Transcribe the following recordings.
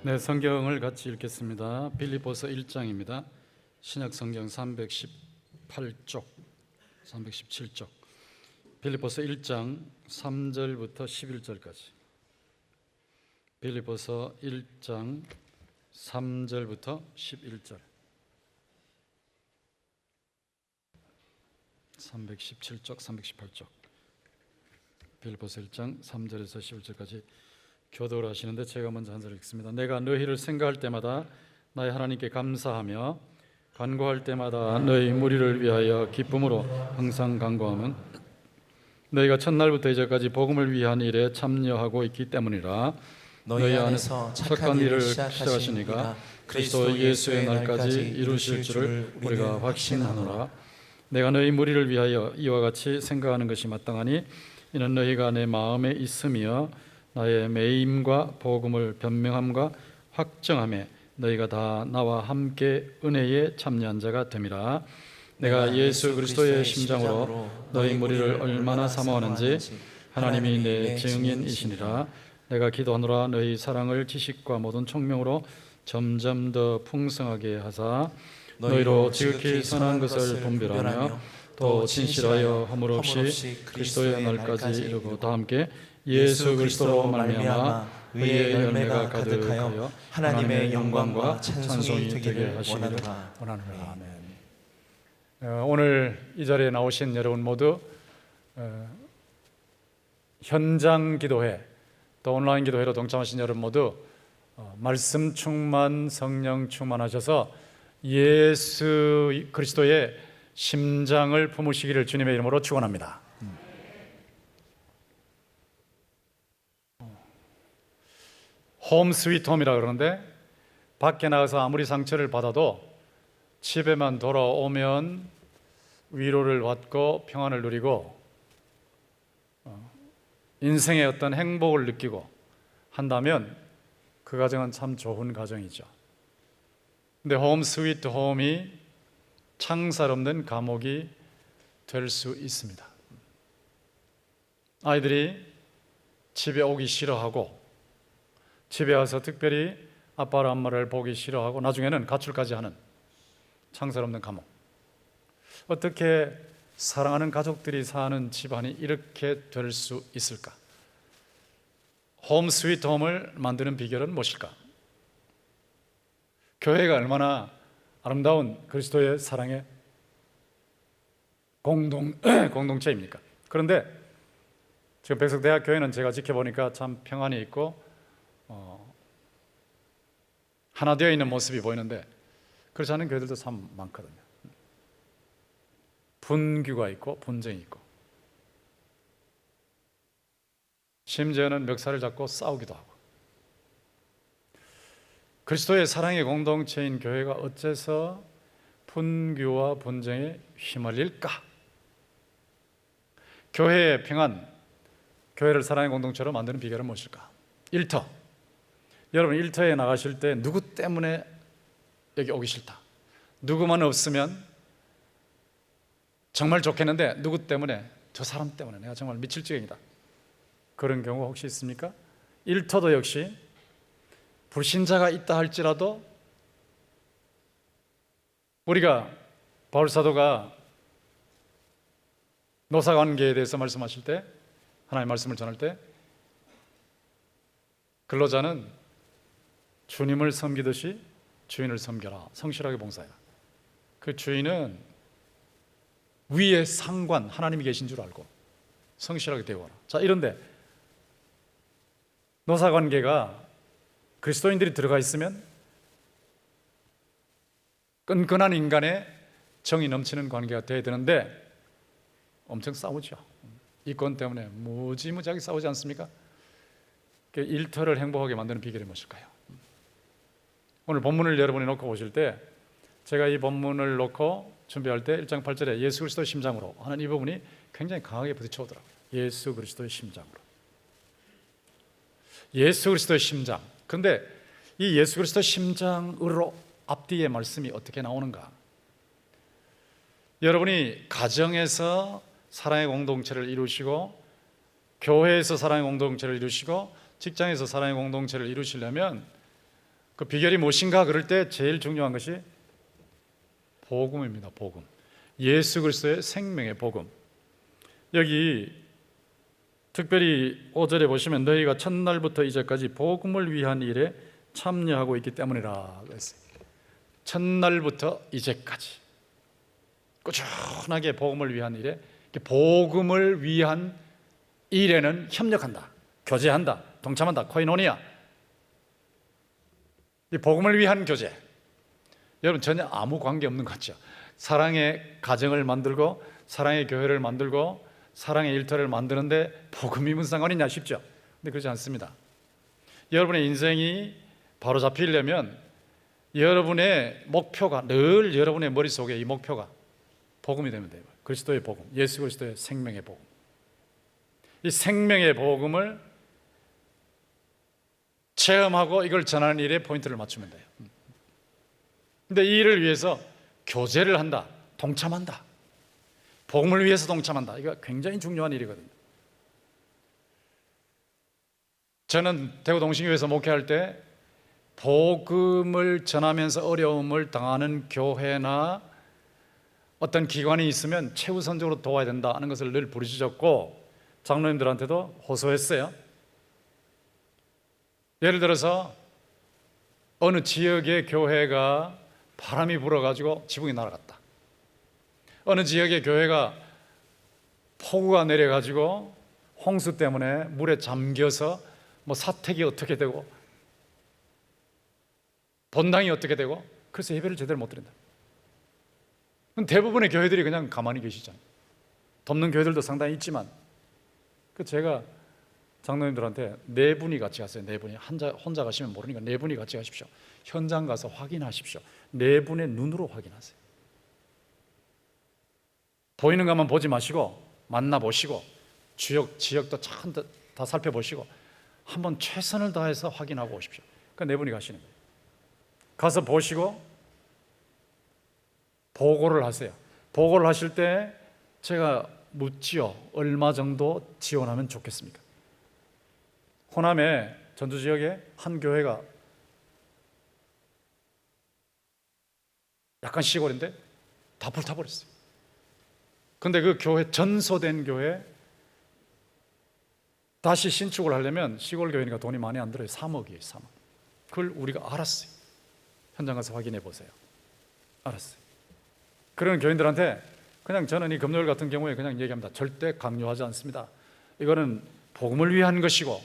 네, 성경을 같이 읽겠습니다. 빌립보서 1장입니다. 신약 성경 318쪽, 317쪽. 빌립보서 1장 3절부터 11절까지. 빌립보서 1장 3절부터 11절. 317쪽, 318쪽. 빌립보서 1장 3절에서 11절까지 교도를 하시는데 제가 먼저 한 절 읽습니다. 내가 너희를 생각할 때마다 나의 하나님께 감사하며 간구할 때마다 너희 무리를 위하여 기쁨으로 항상 간구함은 너희가 첫날부터 이제까지 복음을 위한 일에 참여하고 있기 때문이라. 너희 안에서 착한 일을 시작하신 이가 그리스도 예수의 날까지 이루실 줄을 우리가 확신하노라. 내가 너희 무리를 위하여 이와 같이 생각하는 것이 마땅하니 이는 너희가 내 마음에 있으며 나의 매임과 복음을 변명함과 확정함에 너희가 다 나와 함께 은혜에 참여한 자가 됨이라. 내가 예수 그리스도의 심장으로 너희 무리를 얼마나 사모하는지 하나님이 내 증인이시니라. 내가 기도하노라. 너희 사랑을 지식과 모든 총명으로 점점 더 풍성하게 하사 너희로 지극히 선한 것을 분별하며 또 진실하여 허물 없이 그리스도의 날까지 이루고 다 함께 예수 그리스도로 말미암아 의의 열매가 가득하여 하나님의 영광과 찬송이 되게 하시기를 원하노라. 아멘. 오늘 이 자리에 나오신 여러분 모두 현장 기도회 또 온라인 기도회로 동참하신 여러분 모두 말씀 충만, 성령 충만하셔서 예수 그리스도의 심장을 품으시기를 주님의 이름으로 축원합니다. 홈 스위트 홈이라 그러는데 밖에 나가서 아무리 상처를 받아도 집에만 돌아오면 위로를 받고 평안을 누리고 인생의 어떤 행복을 느끼고 한다면 그 가정은 참 좋은 가정이죠. 근데 홈 스위트 홈이 창살 없는 감옥이 될 수 있습니다. 아이들이 집에 오기 싫어하고 집에 와서 특별히 아빠를 엄마를 보기 싫어하고 나중에는 가출까지 하는 창살 없는 감옥. 어떻게 사랑하는 가족들이 사는 집안이 이렇게 될 수 있을까? 홈 스위트 홈을 만드는 비결은 무엇일까? 교회가 얼마나 아름다운 그리스도의 사랑의 공동체입니까? 그런데 지금 백석대학교회는 제가 지켜보니까 참 평안이 있고 하나 되어 있는 모습이 보이는데 그렇지 않은 교회들도 참 많거든요. 분규가 있고 분쟁이 있고 심지어는 멱살을 잡고 싸우기도 하고. 그리스도의 사랑의 공동체인 교회가 어째서 분규와 분쟁에 휘말릴까? 교회의 평안, 교회를 사랑의 공동체로 만드는 비결은 무엇일까? 일터. 여러분 일터에 나가실 때 누구 때문에 여기 오기 싫다, 누구만 없으면 정말 좋겠는데 누구 때문에, 저 사람 때문에 내가 정말 미칠 지경이다, 그런 경우 혹시 있습니까? 일터도 역시 불신자가 있다 할지라도 우리가 바울 사도가 노사관계에 대해서 말씀하실 때, 하나님의 말씀을 전할 때 근로자는 주님을 섬기듯이 주인을 섬겨라, 성실하게 봉사해라. 그 주인은 위에 상관 하나님이 계신 줄 알고 성실하게 대우하라. 자, 이런데 노사관계가 그리스도인들이 들어가 있으면 끈끈한 인간의 정이 넘치는 관계가 돼야 되는데 엄청 싸우죠. 이권 때문에 무지무지하게 싸우지 않습니까? 일터를 행복하게 만드는 비결이 무엇일까요? 오늘 본문을 여러분이 놓고 보실 때, 제가 이 본문을 놓고 준비할 때 1장 8절에 예수 그리스도의 심장으로 하는 이 부분이 굉장히 강하게 부딪혀오더라고요. 예수 그리스도의 심장으로. 예수 그리스도의 심장. 근데 이 예수 그리스도의 심장으로 앞뒤의 말씀이 어떻게 나오는가? 여러분이 가정에서 사랑의 공동체를 이루시고 교회에서 사랑의 공동체를 이루시고 직장에서 사랑의 공동체를 이루시려면 그 비결이 무엇인가 그럴 때 제일 중요한 것이 복음입니다. 복음. 예수 그리스도의 생명의 복음. 여기 특별히 5절에 보시면 너희가 첫날부터 이제까지 복음을 위한 일에 참여하고 있기 때문이라 그랬어요. 첫날부터 이제까지 꾸준하게 복음을 위한 일에, 복음을 위한 일에는 협력한다, 교제한다, 동참한다, 코이노니아. 이 복음을 위한 교제, 여러분 전혀 아무 관계 없는 것 같죠? 사랑의 가정을 만들고 사랑의 교회를 만들고 사랑의 일터를 만드는데 복음이 무슨 상관이냐 싶죠? 근데 그렇지 않습니다. 여러분의 인생이 바로 잡히려면 여러분의 목표가 늘 여러분의 머릿속에 이 목표가 복음이 되면 돼요. 그리스도의 복음, 예수 그리스도의 생명의 복음. 이 생명의 복음을 체험하고 이걸 전하는 일에 포인트를 맞추면 돼요. 근데 이 일을 위해서 교제를 한다, 동참한다, 복음을 위해서 동참한다. 이거 굉장히 중요한 일이거든요. 저는 대구 동신교회에서 목회할 때 복음을 전하면서 어려움을 당하는 교회나 어떤 기관이 있으면 최우선적으로 도와야 된다 하는 것을 늘 부르짖었고 장로님들한테도 호소했어요. 예를 들어서 어느 지역의 교회가 바람이 불어가지고 지붕이 날아갔다. 어느 지역의 교회가 폭우가 내려가지고 홍수 때문에 물에 잠겨서 사택이 어떻게 되고 본당이 어떻게 되고, 그래서 예배를 제대로 못 드린다. 대부분의 교회들이 그냥 가만히 계시잖아요. 돕는 교회들도 상당히 있지만, 제가 장로님들한테 네 분이 같이 가세요. 네 분이. 혼자 가시면 모르니까 네 분이 같이 가십시오. 현장 가서 확인하십시오. 네 분의 눈으로 확인하세요. 보이는 것만 보지 마시고 만나보시고 지역도 다 살펴보시고 한번 최선을 다해서 확인하고 오십시오. 그러니까 네 분이 가시는 거예요. 가서 보시고 보고를 하세요. 보고를 하실 때 제가 묻지요. 얼마 정도 지원하면 좋겠습니까? 호남의 전주 지역에 한 교회가 약간 시골인데 다 불타버렸어요. 근데 그 교회, 전소된 교회 다시 신축을 하려면 시골 교회니까 돈이 많이 안 들어요. 3억이에요. 3억. 그걸 우리가 알았어요. 현장 가서 확인해 보세요. 알았어요. 그런 교인들한테 그냥 저는 이 금요일 같은 경우에 그냥 얘기합니다. 절대 강요하지 않습니다. 이거는 복음을 위한 것이고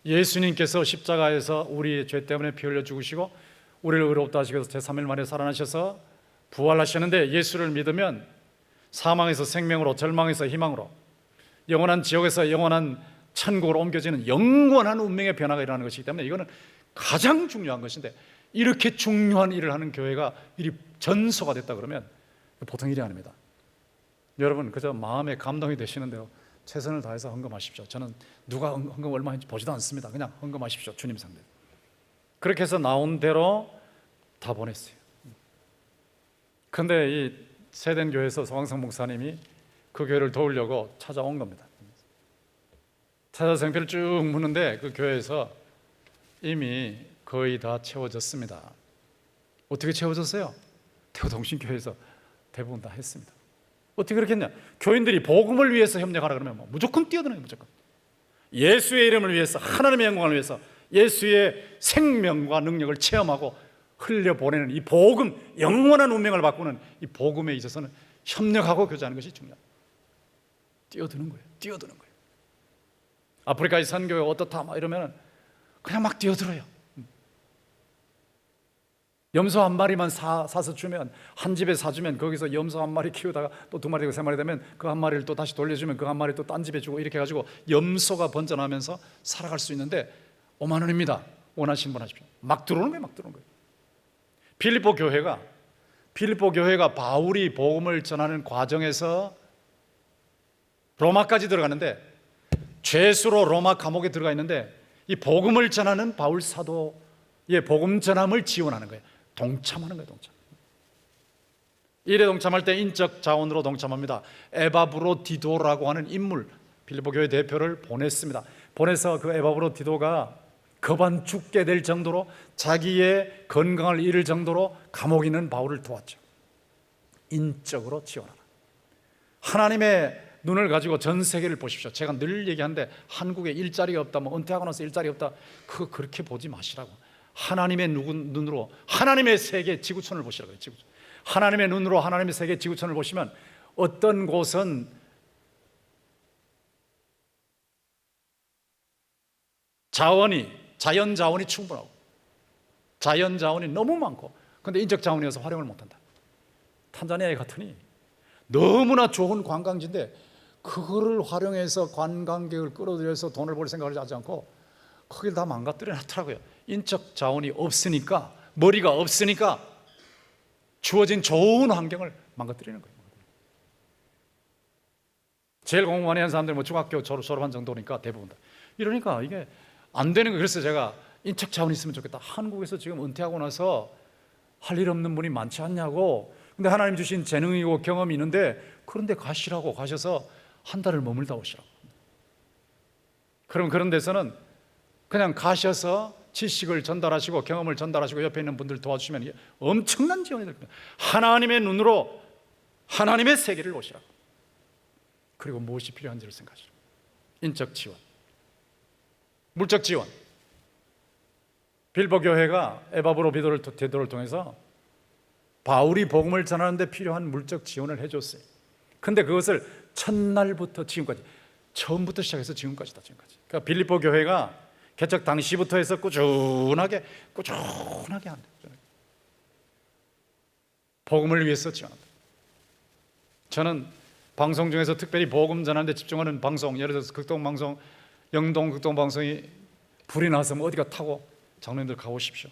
예수님께서 십자가에서 우리의 죄 때문에 피 흘려 죽으시고 우리를 의롭다 하시고 제3일 만에 살아나셔서 부활하셨는데, 예수를 믿으면 사망에서 생명으로, 절망에서 희망으로, 영원한 지옥에서 영원한 천국으로 옮겨지는 영원한 운명의 변화가 일어나는 것이기 때문에 이거는 가장 중요한 것인데, 이렇게 중요한 일을 하는 교회가 일이 전소가 됐다 그러면 보통 일이 아닙니다. 여러분 그저 마음에 감동이 되시는 대로 최선을 다해서 헌금하십시오. 저는 누가 헌금 얼마 했는지 보지도 않습니다. 그냥 헌금하십시오. 주님 상대. 그렇게 해서 나온 대로 다 보냈어요. 그런데 이 세된 교회에서 소강성 목사님이 그 교회를 도우려고 찾아온 겁니다. 찾아서 형편을 쭉 묻는데 그 교회에서 이미 거의 다 채워졌습니다. 어떻게 채워졌어요? 대구동신교회에서 대부분 다 했습니다. 어떻게 그렇게 했냐? 교인들이 복음을 위해서 협력하라 그러면 무조건 뛰어드는 거예요. 무조건. 예수의 이름을 위해서, 하나님의 영광을 위해서 예수의 생명과 능력을 체험하고 흘려보내는 이 복음, 영원한 운명을 바꾸는 이 복음에 있어서는 협력하고 교제하는 것이 중요합니다. 뛰어드는 거예요. 뛰어드는 거예요. 아프리카의 선교회 어떻다 막 이러면 그냥 막 뛰어들어요. 염소 한 마리만 사서 주면, 한 집에 사주면 거기서 염소 한 마리 키우다가 또 두 마리 되고 세 마리 되면 그 한 마리를 또 다시 돌려주면 그 한 마리 또 딴 집에 주고, 이렇게 해가지고 염소가 번져나면서 살아갈 수 있는데 5만 원입니다. 원하시는 분 하십시오. 막 들어오는 거예요. 막 들어오는 거예요. 필리포 교회가 바울이 복음을 전하는 과정에서 로마까지 들어가는데, 죄수로 로마 감옥에 들어가 있는데 이 복음을 전하는 바울 사도의 복음 전함을 지원하는 거예요. 동참하는 거예요. 동참. 일에 동참할 때 인적 자원으로 동참합니다. 에바브로디도라고 하는 인물, 빌립보 교회 대표를 보냈습니다. 보내서 그 에바브로디도가 겁안 죽게 될 정도로 자기의 건강을 잃을 정도로 감옥에 있는 바울을 도왔죠. 인적으로 지원하라. 하나님의 눈을 가지고 전 세계를 보십시오. 제가 늘 얘기하는데 한국에 일자리가 없다, 뭐 은퇴하고 나서 일자리 없다, 그거 그렇게 보지 마시라고. 하나님의 눈으로 하나님의 세계 지구촌을 보시라고요. 지구촌. 하나님의 눈으로 하나님의 세계 지구촌을 보시면 어떤 곳은 자연 자원이 충분하고 자연 자원이 너무 많고, 근데 인적 자원이어서 활용을 못한다. 탄자니아 같으니 너무나 좋은 관광지인데 그거를 활용해서 관광객을 끌어들여서 돈을 벌 생각을 하지 않고 거기를 다 망가뜨려 놨더라고요. 인적 자원이 없으니까, 머리가 없으니까 주어진 좋은 환경을 망가뜨리는 거예요. 제일 공부 많이 한 사람들이 뭐 중학교 졸업한 정도니까 대부분 다. 이러니까 이게 안 되는 거예요. 그래서 제가 인적 자원이 있으면 좋겠다. 한국에서 지금 은퇴하고 나서 할 일 없는 분이 많지 않냐고. 근데 하나님 주신 재능이고 경험이 있는데 그런데 가시라고, 가셔서 한 달을 머물다 오시라고. 그럼 그런 데서는 그냥 가셔서 지식을 전달하시고 경험을 전달하시고 옆에 있는 분들 도와주시면 이게 엄청난 지원이 될 겁니다. 하나님의 눈으로 하나님의 세계를 보시라고. 그리고 무엇이 필요한지를 생각하시라고. 인적 지원, 물적 지원. 빌보 교회가 에바브로 디도를 통해서 바울이 복음을 전하는데 필요한 물적 지원을 해줬어요. 근데 그것을 첫날부터 지금까지, 처음부터 시작해서 지금까지다. 그러니까 빌립보 교회가 개척 당시부터 해서 꾸준하게 한다. 복음을 위해서 지원한다. 저는 방송 중에서 특별히 복음 전하는데 집중하는 방송, 예를 들어서 극동방송, 영동 극동방송이 불이 나서 뭐 어디가 타고 장로님들 가보십시오.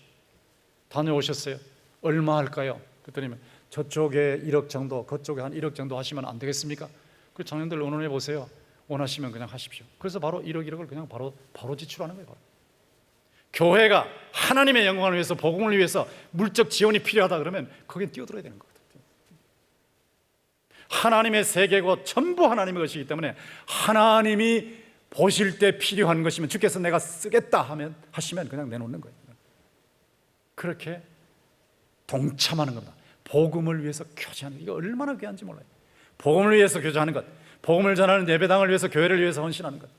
다녀오셨어요? 얼마 할까요? 그랬더니 저쪽에 1억 정도, 그쪽에 한 1억 정도 하시면 안 되겠습니까? 그 장로님들 의논해 보세요. 원하시면 그냥 하십시오. 그래서 바로 1억을 그냥 바로 지출하는 거예요. 바로. 교회가 하나님의 영광을 위해서, 복음을 위해서 물적 지원이 필요하다 그러면 거기에 뛰어들어야 되는 거거든요. 하나님의 세계고 전부 하나님의 것이기 때문에 하나님이 보실 때 필요한 것이면 주께서 내가 쓰겠다 하시면 그냥 내놓는 거예요. 그렇게 동참하는 겁니다. 복음을 위해서 교제하는 것, 이거 얼마나 귀한지 몰라요. 복음을 위해서 교제하는 것, 복음을 전하는 예배당을 위해서, 교회를 위해서 헌신하는 것.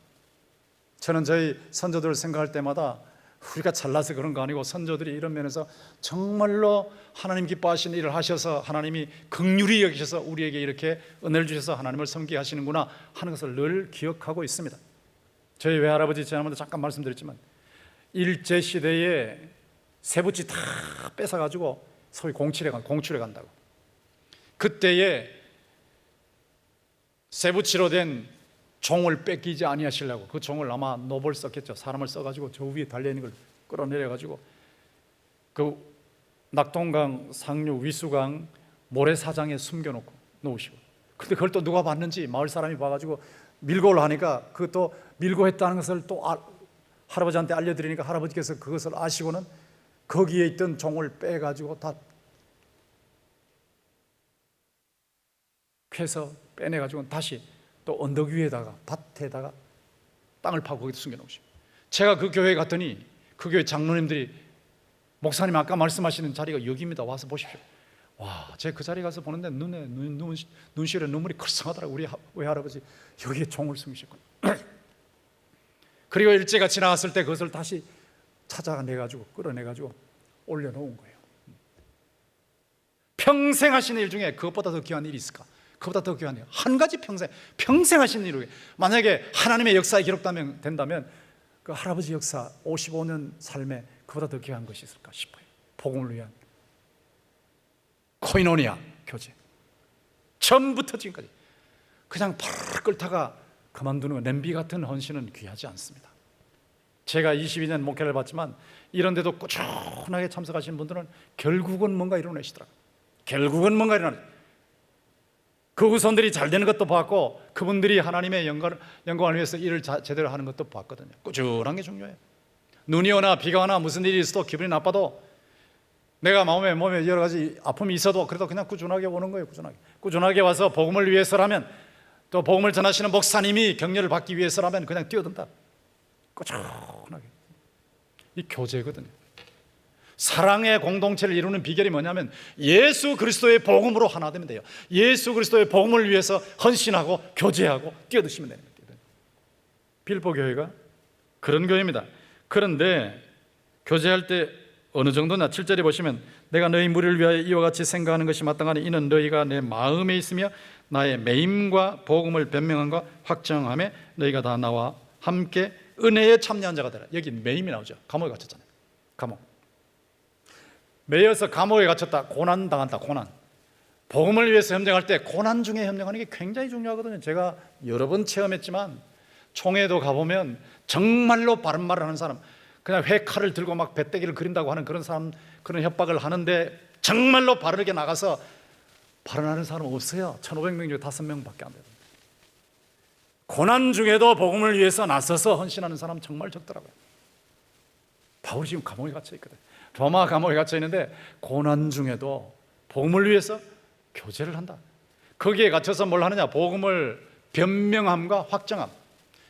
저는 저희 선조들을 생각할 때마다 우리가 잘나서 그런 거 아니고 선조들이 이런 면에서 정말로 하나님 기뻐하시는 일을 하셔서 하나님이 긍휼히 여기셔서 우리에게 이렇게 은혜를 주셔서 하나님을 섬기게 하시는구나 하는 것을 늘 기억하고 있습니다. 저희 외할아버지 지난번에 잠깐 말씀드렸지만 일제시대에 세부치 다 뺏어가지고 소위 공출에 간다고. 그때에 세부치로 된 종을 뺏기지 아니하시려고 그 종을 아마 노벌 썼겠죠. 사람을 써가지고 저 위에 달려있는 걸 끌어내려가지고 그 낙동강 상류 위수강 모래사장에 숨겨놓고 놓으시고, 근데 그걸 또 누가 봤는지 마을 사람이 봐가지고 밀고 하니까 그것도 밀고 했다는 것을 또 할아버지한테 알려드리니까 할아버지께서 그것을 아시고는 거기에 있던 종을 빼가지고 다 캐서 빼내가지고 다시 또 언덕 위에다가 밭에다가 땅을 파고 거기다 숨겨놓으시고, 제가 그 교회에 갔더니 그 교회 장로님들이 목사님 아까 말씀하시는 자리가 여기입니다. 와서 보십시오. 와, 제가 그 자리에 가서 보는데 눈시울에 눈물이 글썽하더라고요. 우리 외할아버지 여기에 종을 숨기셨구나. 그리고 일제가 지나갔을 때 그것을 다시 찾아내가지고 끌어내가지고 올려놓은 거예요. 평생 하시는 일 중에 그것보다 더 귀한 일이 있을까? 그보다 더 귀한 일, 한 가지 평생 하시는 일을, 만약에 하나님의 역사에 기록된다면 그 할아버지 역사 55년 삶에 그보다 더 귀한 것이 있을까 싶어요. 복음을 위한 코이노니아 교제, 처음부터 지금까지 그냥 바로 끌다가 그만두는 거, 냄비 같은 헌신은 귀하지 않습니다. 제가 22년 목회를 받지만 이런데도 꾸준하게 참석하시는 분들은 결국은 뭔가 이뤄내시더라고요. 그 후손들이 잘 되는 것도 봤고 그분들이 하나님의 영광을 위해서 일을 제대로 하는 것도 봤거든요. 꾸준한 게 중요해요. 눈이 오나 비가 오나 무슨 일이 있어도 기분이 나빠도 내가 몸에 여러 가지 아픔이 있어도 그래도 그냥 꾸준하게 오는 거예요. 꾸준하게 와서 복음을 위해서라면, 또 복음을 전하시는 목사님이 격려를 받기 위해서라면 그냥 뛰어든다. 꾸준하게. 이 교제거든요. 사랑의 공동체를 이루는 비결이 뭐냐면 예수 그리스도의 복음으로 하나 되면 돼요. 예수 그리스도의 복음을 위해서 헌신하고 교제하고 뛰어드시면 되는 거예요. 빌보 교회가 그런 교회입니다. 그런데 교제할 때 어느 정도나 7절에 보시면 내가 너희 무리를 위하여 이와 같이 생각하는 것이 마땅하니 이는 너희가 내 마음에 있으며 나의 매임과 복음을 변명함과 확정함에 너희가 다 나와 함께 은혜에 참여한 자가 되라. 여기 매임이 나오죠. 감옥에 갇혔잖아요. 감옥. 매여서 감옥에 갇혔다. 고난 당한다. 고난. 복음을 위해서 협력할 때 고난 중에 협력하는 게 굉장히 중요하거든요. 제가 여러 번 체험했지만 총회도 가보면 정말로 바른 말을 하는 사람, 그냥 회칼을 들고 막 배때기를 그린다고 하는 그런 사람, 그런 협박을 하는데 정말로 바르게 나가서 발언하는 사람은 없어요. 1500명 중에 5명밖에 안 돼요. 고난 중에도 복음을 위해서 나서서 헌신하는 사람 정말 적더라고요. 바울이 지금 감옥에 갇혀 있거든. 로마 감옥에 갇혀 있는데 고난 중에도 복음을 위해서 교제를 한다. 거기에 갇혀서 뭘 하느냐? 복음을 변명함과 확정함.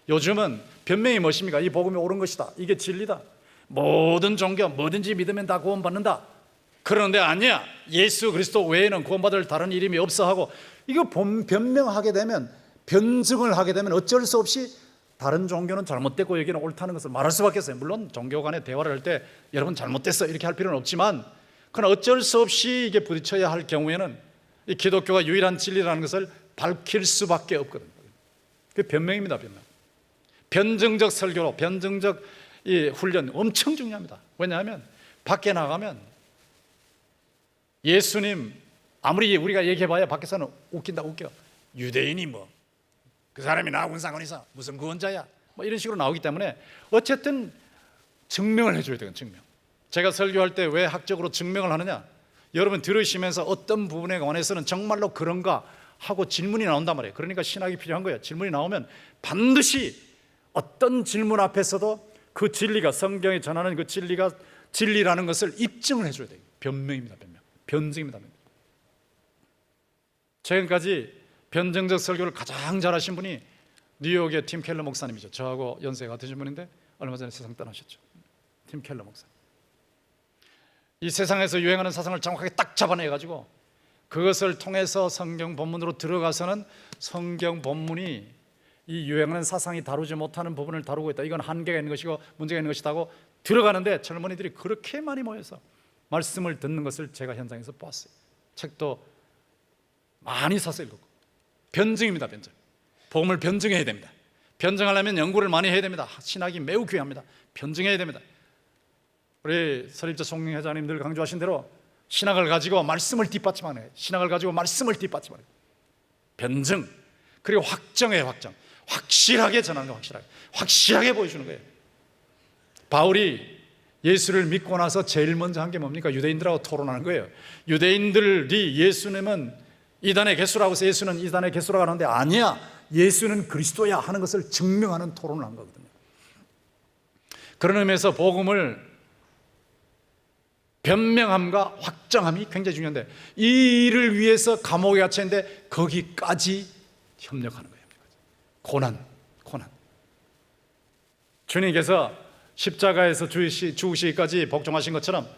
요즘은 변명이 무엇입니까? 이 복음이 옳은 것이다. 이게 진리다. 모든 종교 뭐든지 믿으면 다 구원받는다. 그런데 아니야. 예수 그리스도 외에는 구원받을 다른 이름이 없어 하고 이거 변명하게 되면, 변증을 하게 되면 어쩔 수 없이 다른 종교는 잘못됐고 여기는 옳다는 것을 말할 수밖에 없어요. 물론 종교 간에 대화를 할 때 여러분 잘못됐어 이렇게 할 필요는 없지만, 그러나 어쩔 수 없이 이게 부딪혀야 할 경우에는 이 기독교가 유일한 진리라는 것을 밝힐 수밖에 없거든요. 그게 변명입니다. 변명. 변증적 설교로, 변증적 이 훈련 엄청 중요합니다. 왜냐하면 밖에 나가면 예수님 아무리 우리가 얘기해봐야 밖에서는 웃긴다 웃겨. 유대인이 뭐 그 사람이 나하고 상관이 있어, 무슨 구원자야, 뭐 이런 식으로 나오기 때문에 어쨌든 증명을 해줘야 되는 증명. 제가 설교할 때 왜 학적으로 증명을 하느냐? 여러분 들으시면서 어떤 부분에 관해서는 정말로 그런가 하고 질문이 나온단 말이에요. 그러니까 신학이 필요한 거예요. 질문이 나오면 반드시 어떤 질문 앞에서도 그 진리가, 성경이 전하는 그 진리가 진리라는 것을 입증을 해줘야 돼요. 변명입니다. 변명. 변증입니다. 변명. 최근까지 변증적 설교를 가장 잘하신 분이 뉴욕의 팀 켈러 목사님이죠. 저하고 연세가 같으신 분인데 얼마 전에 세상 떠나셨죠. 팀 켈러 목사. 이 세상에서 유행하는 사상을 정확하게 딱 잡아내가지고 그것을 통해서 성경 본문으로 들어가서는 성경 본문이 이 유행하는 사상이 다루지 못하는 부분을 다루고 있다. 이건 한계가 있는 것이고 문제가 있는 것이다 고 들어가는데 젊은이들이 그렇게 많이 모여서 말씀을 듣는 것을 제가 현장에서 보았어요. 책도 많이 사서 읽었고. 변증입니다. 변증. 복음을 변증해야 됩니다. 변증하려면 연구를 많이 해야 됩니다. 신학이 매우 귀합니다. 변증해야 됩니다. 우리 설립자 송영 회장님 늘 강조하신 대로 신학을 가지고 말씀을 뒷받침하는 거예요. 신학을 가지고 말씀을 뒷받침하는 거예요. 변증, 그리고 확정해요. 확정. 확실하게 전하는 거, 확실하게 보여주는 거예요. 바울이 예수를 믿고 나서 제일 먼저 한 게 뭡니까? 유대인들하고 토론하는 거예요. 유대인들이 예수님은 이단의 개수라고 해서 예수는 이단의 개수라고 하는데 아니야, 예수는 그리스도야 하는 것을 증명하는 토론을 한 거거든요. 그런 의미에서 복음을 변명함과 확정함이 굉장히 중요한데 이 일을 위해서 감옥에 갇혀 있는데 거기까지 협력하는 거예요. 고난. 주님께서 십자가에서 죽으시기까지 복종하신 것처럼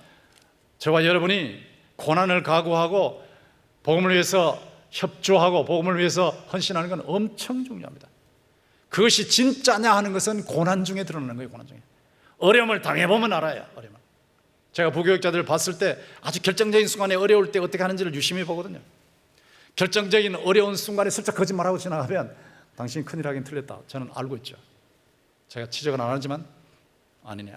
저와 여러분이 고난을 각오하고 복음을 위해서 협조하고 복음을 위해서 헌신하는 건 엄청 중요합니다. 그것이 진짜냐 하는 것은 고난 중에 드러나는 거예요. 고난 중에. 어려움을 당해보면 알아요. 어려움. 제가 부교육자들을 봤을 때 아주 결정적인 순간에 어려울 때 어떻게 하는지를 유심히 보거든요. 결정적인 어려운 순간에 슬쩍 거짓말하고 지나가면 당신이 큰일 하긴 틀렸다. 저는 알고 있죠. 제가 지적은 안 하지만 아니네.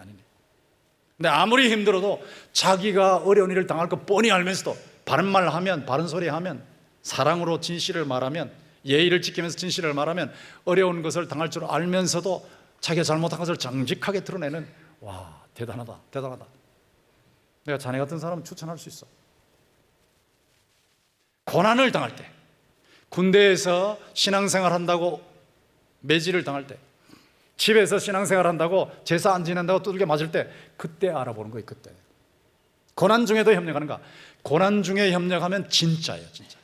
근데 아무리 힘들어도 자기가 어려운 일을 당할 거 뻔히 알면서도 바른 말 하면, 바른 소리 하면, 사랑으로 진실을 말하면, 예의를 지키면서 진실을 말하면 어려운 것을 당할 줄 알면서도 자기가 잘못한 것을 정직하게 드러내는, 와, 대단하다. 내가 자네 같은 사람은 추천할 수 있어. 고난을 당할 때, 군대에서 신앙생활 한다고 매질을 당할 때, 집에서 신앙생활 한다고 제사 안 지낸다고 두들겨 맞을 때, 그때 알아보는 거예요. 그때 고난 중에도 협력하는가? 고난 중에 협력하면 진짜예요. 진짜.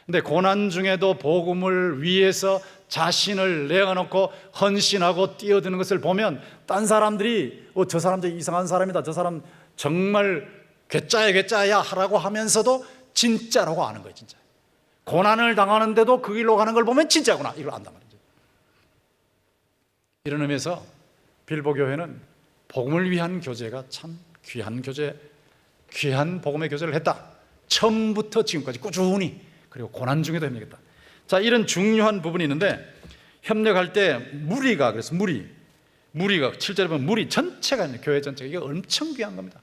근데 고난 중에도 복음을 위해서 자신을 내어놓고 헌신하고 뛰어드는 것을 보면 딴 사람들이 저 사람 저 이상한 사람이다, 저 사람 정말 괴짜야 하라고 하면서도 진짜라고 아는 거예요. 진짜 고난을 당하는데도 그 길로 가는 걸 보면 진짜구나, 이걸 안단 말이죠. 이런 의미에서 빌보 교회는 복음을 위한 교제가 참 귀한 교제, 귀한 복음의 교제를 했다. 처음부터 지금까지 꾸준히, 그리고 고난 중에도 협력했다. 자, 이런 중요한 부분이 있는데, 협력할 때 무리가, 그래서 무리가 7절에 보면 무리 전체가 있는, 교회 전체가, 이게 엄청 귀한 겁니다.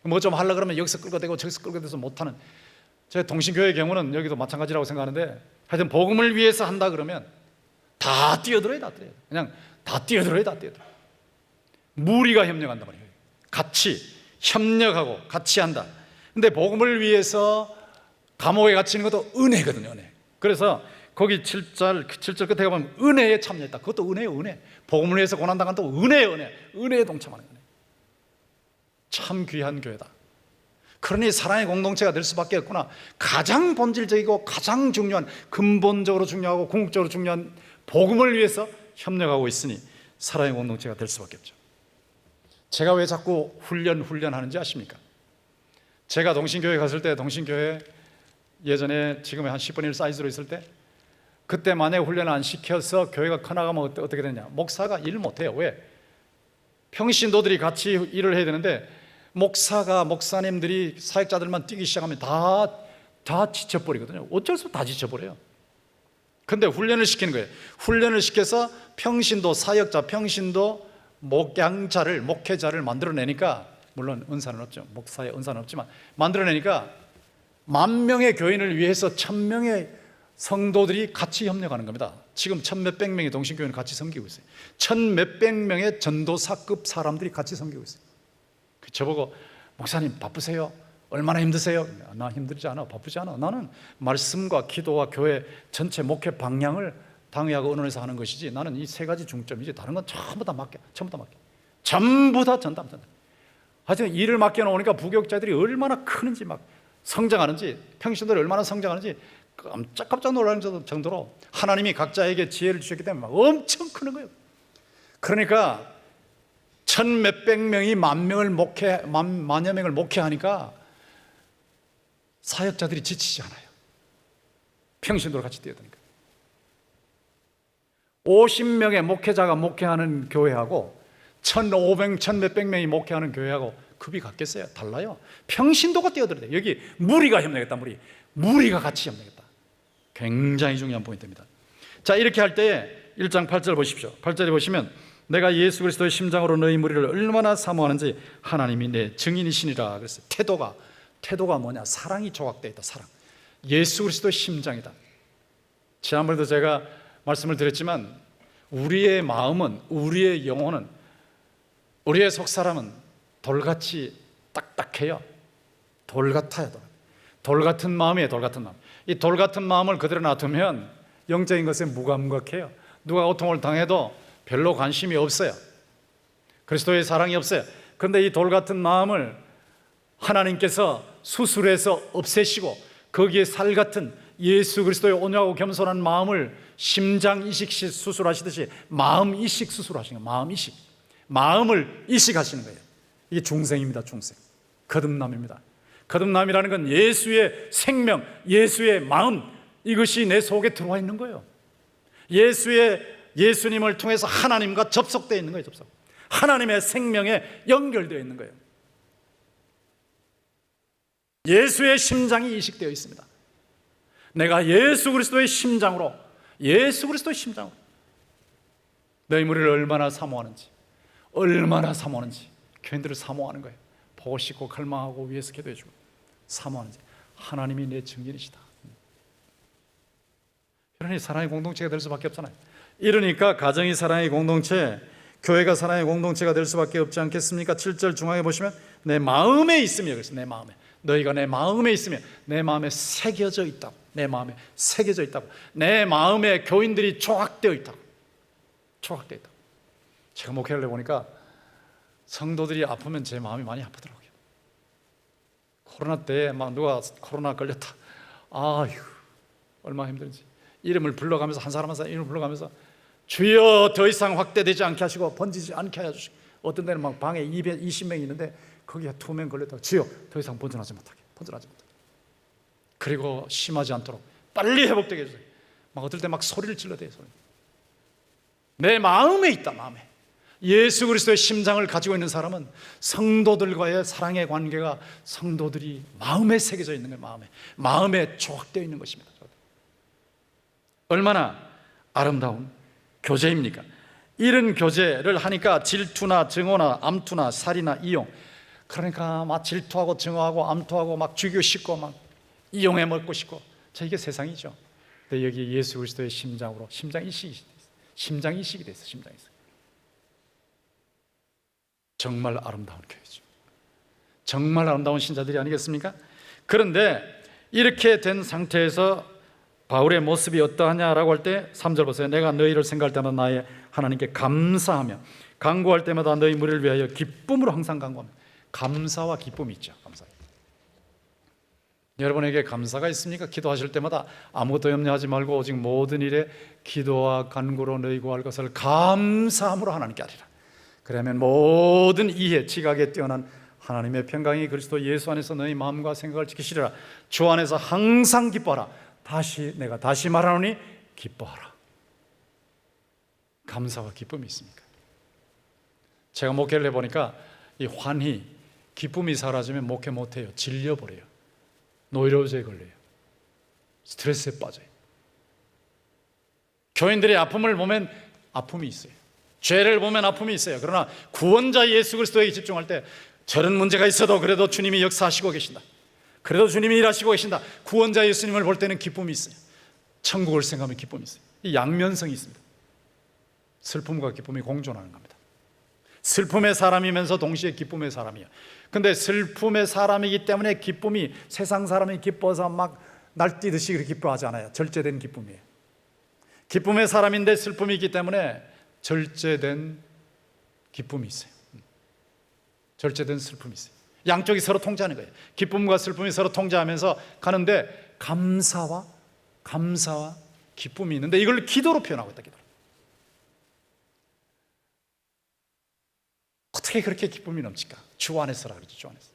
뭐 좀 하려고 그러면 여기서 끌고 대고 저기서 끌고 대서 못하는, 제 동신교회의 경우는 여기도 마찬가지라고 생각하는데, 하여튼 복음을 위해서 한다 그러면 다 뛰어들어요. 그냥 다 뛰어들어요. 무리가 협력한단 말이에요. 같이 협력하고 같이 한다. 근데 복음을 위해서 감옥에 갇히는 것도 은혜거든요. 은혜. 그래서 거기 7절 끝에 가보면 은혜에 참여했다. 그것도 은혜예요. 은혜. 복음을 위해서 고난당한 또 은혜예요. 은혜에 동참하는 거예요. 참 귀한 교회다. 그러니 사랑의 공동체가 될 수밖에 없구나. 가장 본질적이고 가장 중요한, 근본적으로 중요하고 궁극적으로 중요한 복음을 위해서 협력하고 있으니 사랑의 공동체가 될 수밖에 없죠. 제가 왜 자꾸 훈련하는지 아십니까? 제가 동신교회 갔을 때, 동신교회 예전에 지금의 한 10분의 1 사이즈로 있을 때, 그때 만약에 훈련을 안 시켜서 교회가 커나가면 어떻게 되냐? 목사가 일 못해요. 왜? 평신도들이 같이 일을 해야 되는데, 목사님들이 사역자들만 뛰기 시작하면 다 지쳐버리거든요. 어쩔 수 없이 다 지쳐버려요. 근데 훈련을 시키는 거예요. 훈련을 시켜서 평신도 사역자, 평신도 목회자를 만들어내니까, 물론 은사는 없죠. 목사의 은사는 없지만 만들어내니까 10,000명의 교인을 위해서 1,000명의 성도들이 같이 협력하는 겁니다. 지금 1,몇백 명의 동신교회는 같이 섬기고 있어요. 1,몇백 명의 전도사급 사람들이 같이 섬기고 있어요. 저보고 목사님 바쁘세요? 얼마나 힘드세요? 나 힘들지 않아, 바쁘지 않아. 나는 말씀과 기도와 교회 전체 목회 방향을 당회하고 의논해서 하는 것이지, 나는 이 3가지 중점이지 다른 건 전부 다 맡겨. 전부 다 전담. 하여튼 일을 맡겨놓으니까 부교육자들이 얼마나 크는지, 막 성장하는지, 평신도들이 얼마나 성장하는지 깜짝 놀라는 정도로 하나님이 각자에게 지혜를 주셨기 때문에 막 엄청 크는 거예요. 그러니까 1,몇백 명이 10,000명을 목회하니까 사역자들이 지치지 않아요. 평신도로 같이 뛰어드니까. 50명의 목회자가 목회하는 교회하고 1,500몇백 명이 목회하는 교회하고 급이 같겠어요? 달라요. 평신도가 뛰어들어야 돼요. 여기 무리가 협력했다. 무리가 같이 협력했다. 굉장히 중요한 포인트입니다. 자, 이렇게 할 때 1장 8절 보십시오. 8절에 보시면 내가 예수 그리스도의 심장으로 너희 무리를 얼마나 사모하는지 하나님이 내 증인이시니라. 그래서 태도가 뭐냐? 사랑이 조각되어 있다. 사랑. 예수 그리스도의 심장이다. 지난번에도 제가 말씀을 드렸지만, 우리의 마음은, 우리의 영혼은, 우리의 속사람은 돌같이 딱딱해요. 돌 같아요. 돌 같은 마음이에요. 돌 같은 마음. 이 돌 같은 마음을 그대로 놔두면 영적인 것에 무감각해요. 누가 고통을 당해도 별로 관심이 없어요. 그리스도의 사랑이 없어요. 그런데 이 돌 같은 마음을 하나님께서 수술해서 없애시고, 거기에 살 같은 예수 그리스도의 온유하고 겸손한 마음을 심장 이식 수술하시듯이 마음 이식 수술하시는 거예요. 마음을 이식하시는 거예요. 이게 중생입니다. 중생. 거듭남입니다. 거듭남이라는 건 예수의 생명, 예수의 마음, 이것이 내 속에 들어와 있는 거예요. 예수님을 통해서 하나님과 접속되어 있는 거예요. 하나님의 생명에 연결되어 있는 거예요. 예수의 심장이 이식되어 있습니다. 내가 예수 그리스도의 심장으로 너희 무리를 얼마나 사모하는지 교인들을 사모하는 거예요. 보고 싶고 갈망하고 위해서 기도해주고 사모하는지 하나님이 내 증인이시다. 그러니 사랑의 공동체가 될 수밖에 없잖아요. 이러니까 가정이 사랑의 공동체, 교회가 사랑의 공동체가 될 수밖에 없지 않겠습니까? 7절 중앙에 보시면 내 마음에 있으며, 그래서 내 마음에, 너희가 내 마음에 있으며, 내 마음에 새겨져 있다고. 내 마음에 새겨져 있다고. 내 마음에 교인들이 조각되어 있다고. 제가 목회를 해보니까 성도들이 아프면 제 마음이 많이 아프더라고요. 코로나 때 막 누가 코로나 걸렸다, 아휴 얼마나 힘든지. 이름을 불러가면서 한 사람 한 사람 이름을 불러가면서 주여 더 이상 확대되지 않게 하시고 번지지 않게 하시고, 어떤 데는 막 방에 220명이 있는데 거기에 2명 걸렸다고 주여 더 이상 번져나지 못하게. 그리고 심하지 않도록 빨리 회복되게 해주세요. 막 어떨 때 막 소리를 질러대요. 내 마음에 있다. 마음에 예수 그리스도의 심장을 가지고 있는 사람은 성도들과의 사랑의 관계가 성도들이 마음에 새겨져 있는 거예요. 마음에 조각되어 있는 것입니다. 얼마나 아름다운 교제입니까? 이런 교제를 하니까 질투나 증오나 암투나 살이나 이용, 그러니까 막 질투하고 증오하고 암투하고 막 죽이고 싶고 막 이용해 먹고 싶고, 이게 세상이죠. 근데 여기 예수 그리스도의 심장으로 심장이식이 됐어. 심장이식. 정말 아름다운 교회죠. 정말 아름다운 신자들이 아니겠습니까? 그런데 이렇게 된 상태에서 바울의 모습이 어떠하냐라고 할 때 3절 보세요. 내가 너희를 생각할 때마다 나의 하나님께 감사하며 간구할 때마다 너희 무리를 위하여 기쁨으로 항상 간구하며. 감사와 기쁨이 있죠. 감사. 여러분에게 감사가 있습니까? 기도하실 때마다 아무것도 염려하지 말고 오직 모든 일에 기도와 간구로 너희 구할 것을 감사함으로 하나님께 하리라. 그러면 모든 이해, 지각에 뛰어난 하나님의 평강이 그리스도 예수 안에서 너희 마음과 생각을 지키시리라. 주 안에서 항상 기뻐하라. 내가 다시 말하노니 기뻐하라. 감사와 기쁨이 있습니까? 제가 목회를 해보니까 이 환희, 기쁨이 사라지면 목회 못해요. 질려버려요. 노이로제에 걸려요. 스트레스에 빠져요. 교인들의 아픔을 보면 아픔이 있어요. 죄를 보면 아픔이 있어요. 그러나 구원자 예수 그리스도에게 집중할 때 저런 문제가 있어도 그래도 주님이 역사하시고 계신다. 그래도 주님이 일하시고 계신다. 구원자 예수님을 볼 때는 기쁨이 있어요. 천국을 생각하면 기쁨이 있어요. 이 양면성이 있습니다. 슬픔과 기쁨이 공존하는 겁니다. 슬픔의 사람이면서 동시에 기쁨의 사람이에요. 근데 슬픔의 사람이기 때문에 기쁨이, 세상 사람이 기뻐서 막 날뛰듯이 그렇게 기뻐하지 않아요. 절제된 기쁨이에요. 기쁨의 사람인데 슬픔이 있기 때문에 절제된 기쁨이 있어요. 절제된 슬픔이 있어요. 양쪽이 서로 통제하는 거예요. 기쁨과 슬픔이 서로 통제하면서 가는데 감사와 기쁨이 있는데 이걸 기도로 표현하고 있다. 기도로. 어떻게 그렇게 기쁨이 넘칠까? 주 안에서라 그러죠. 주 안에서.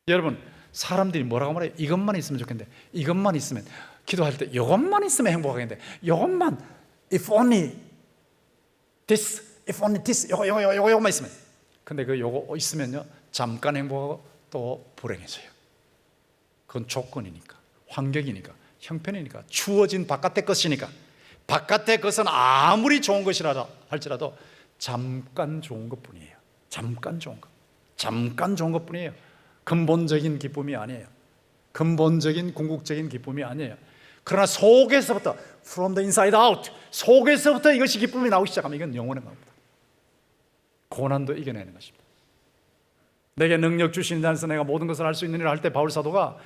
여러분, 사람들이 뭐라고 말해요? 이것만 있으면 좋겠는데, 이것만 있으면, 기도할 때 이것만 있으면 행복하겠는데, 이것만, if only this, 요거만 있으면. 근데 요거 있으면요, 잠깐 행복하고 또 불행해져요. 그건 조건이니까, 환경이니까, 형편이니까, 주어진 바깥의 것이니까. 바깥의 것은 아무리 좋은 것이라 할지라도 잠깐 좋은 것뿐이에요. 잠깐 좋은 것뿐이에요. 근본적인 기쁨이 아니에요. 근본적인 궁극적인 기쁨이 아니에요. 그러나 속에서부터, from the inside out, 속에서부터 이것이 기쁨이 나오기 시작하면 이건 영원한 겁니다. 고난도 이겨내는 것입니다. 내게 능력 주신 자에서 내가 모든 것을 할 수 있느니라 할 때 바울 사도가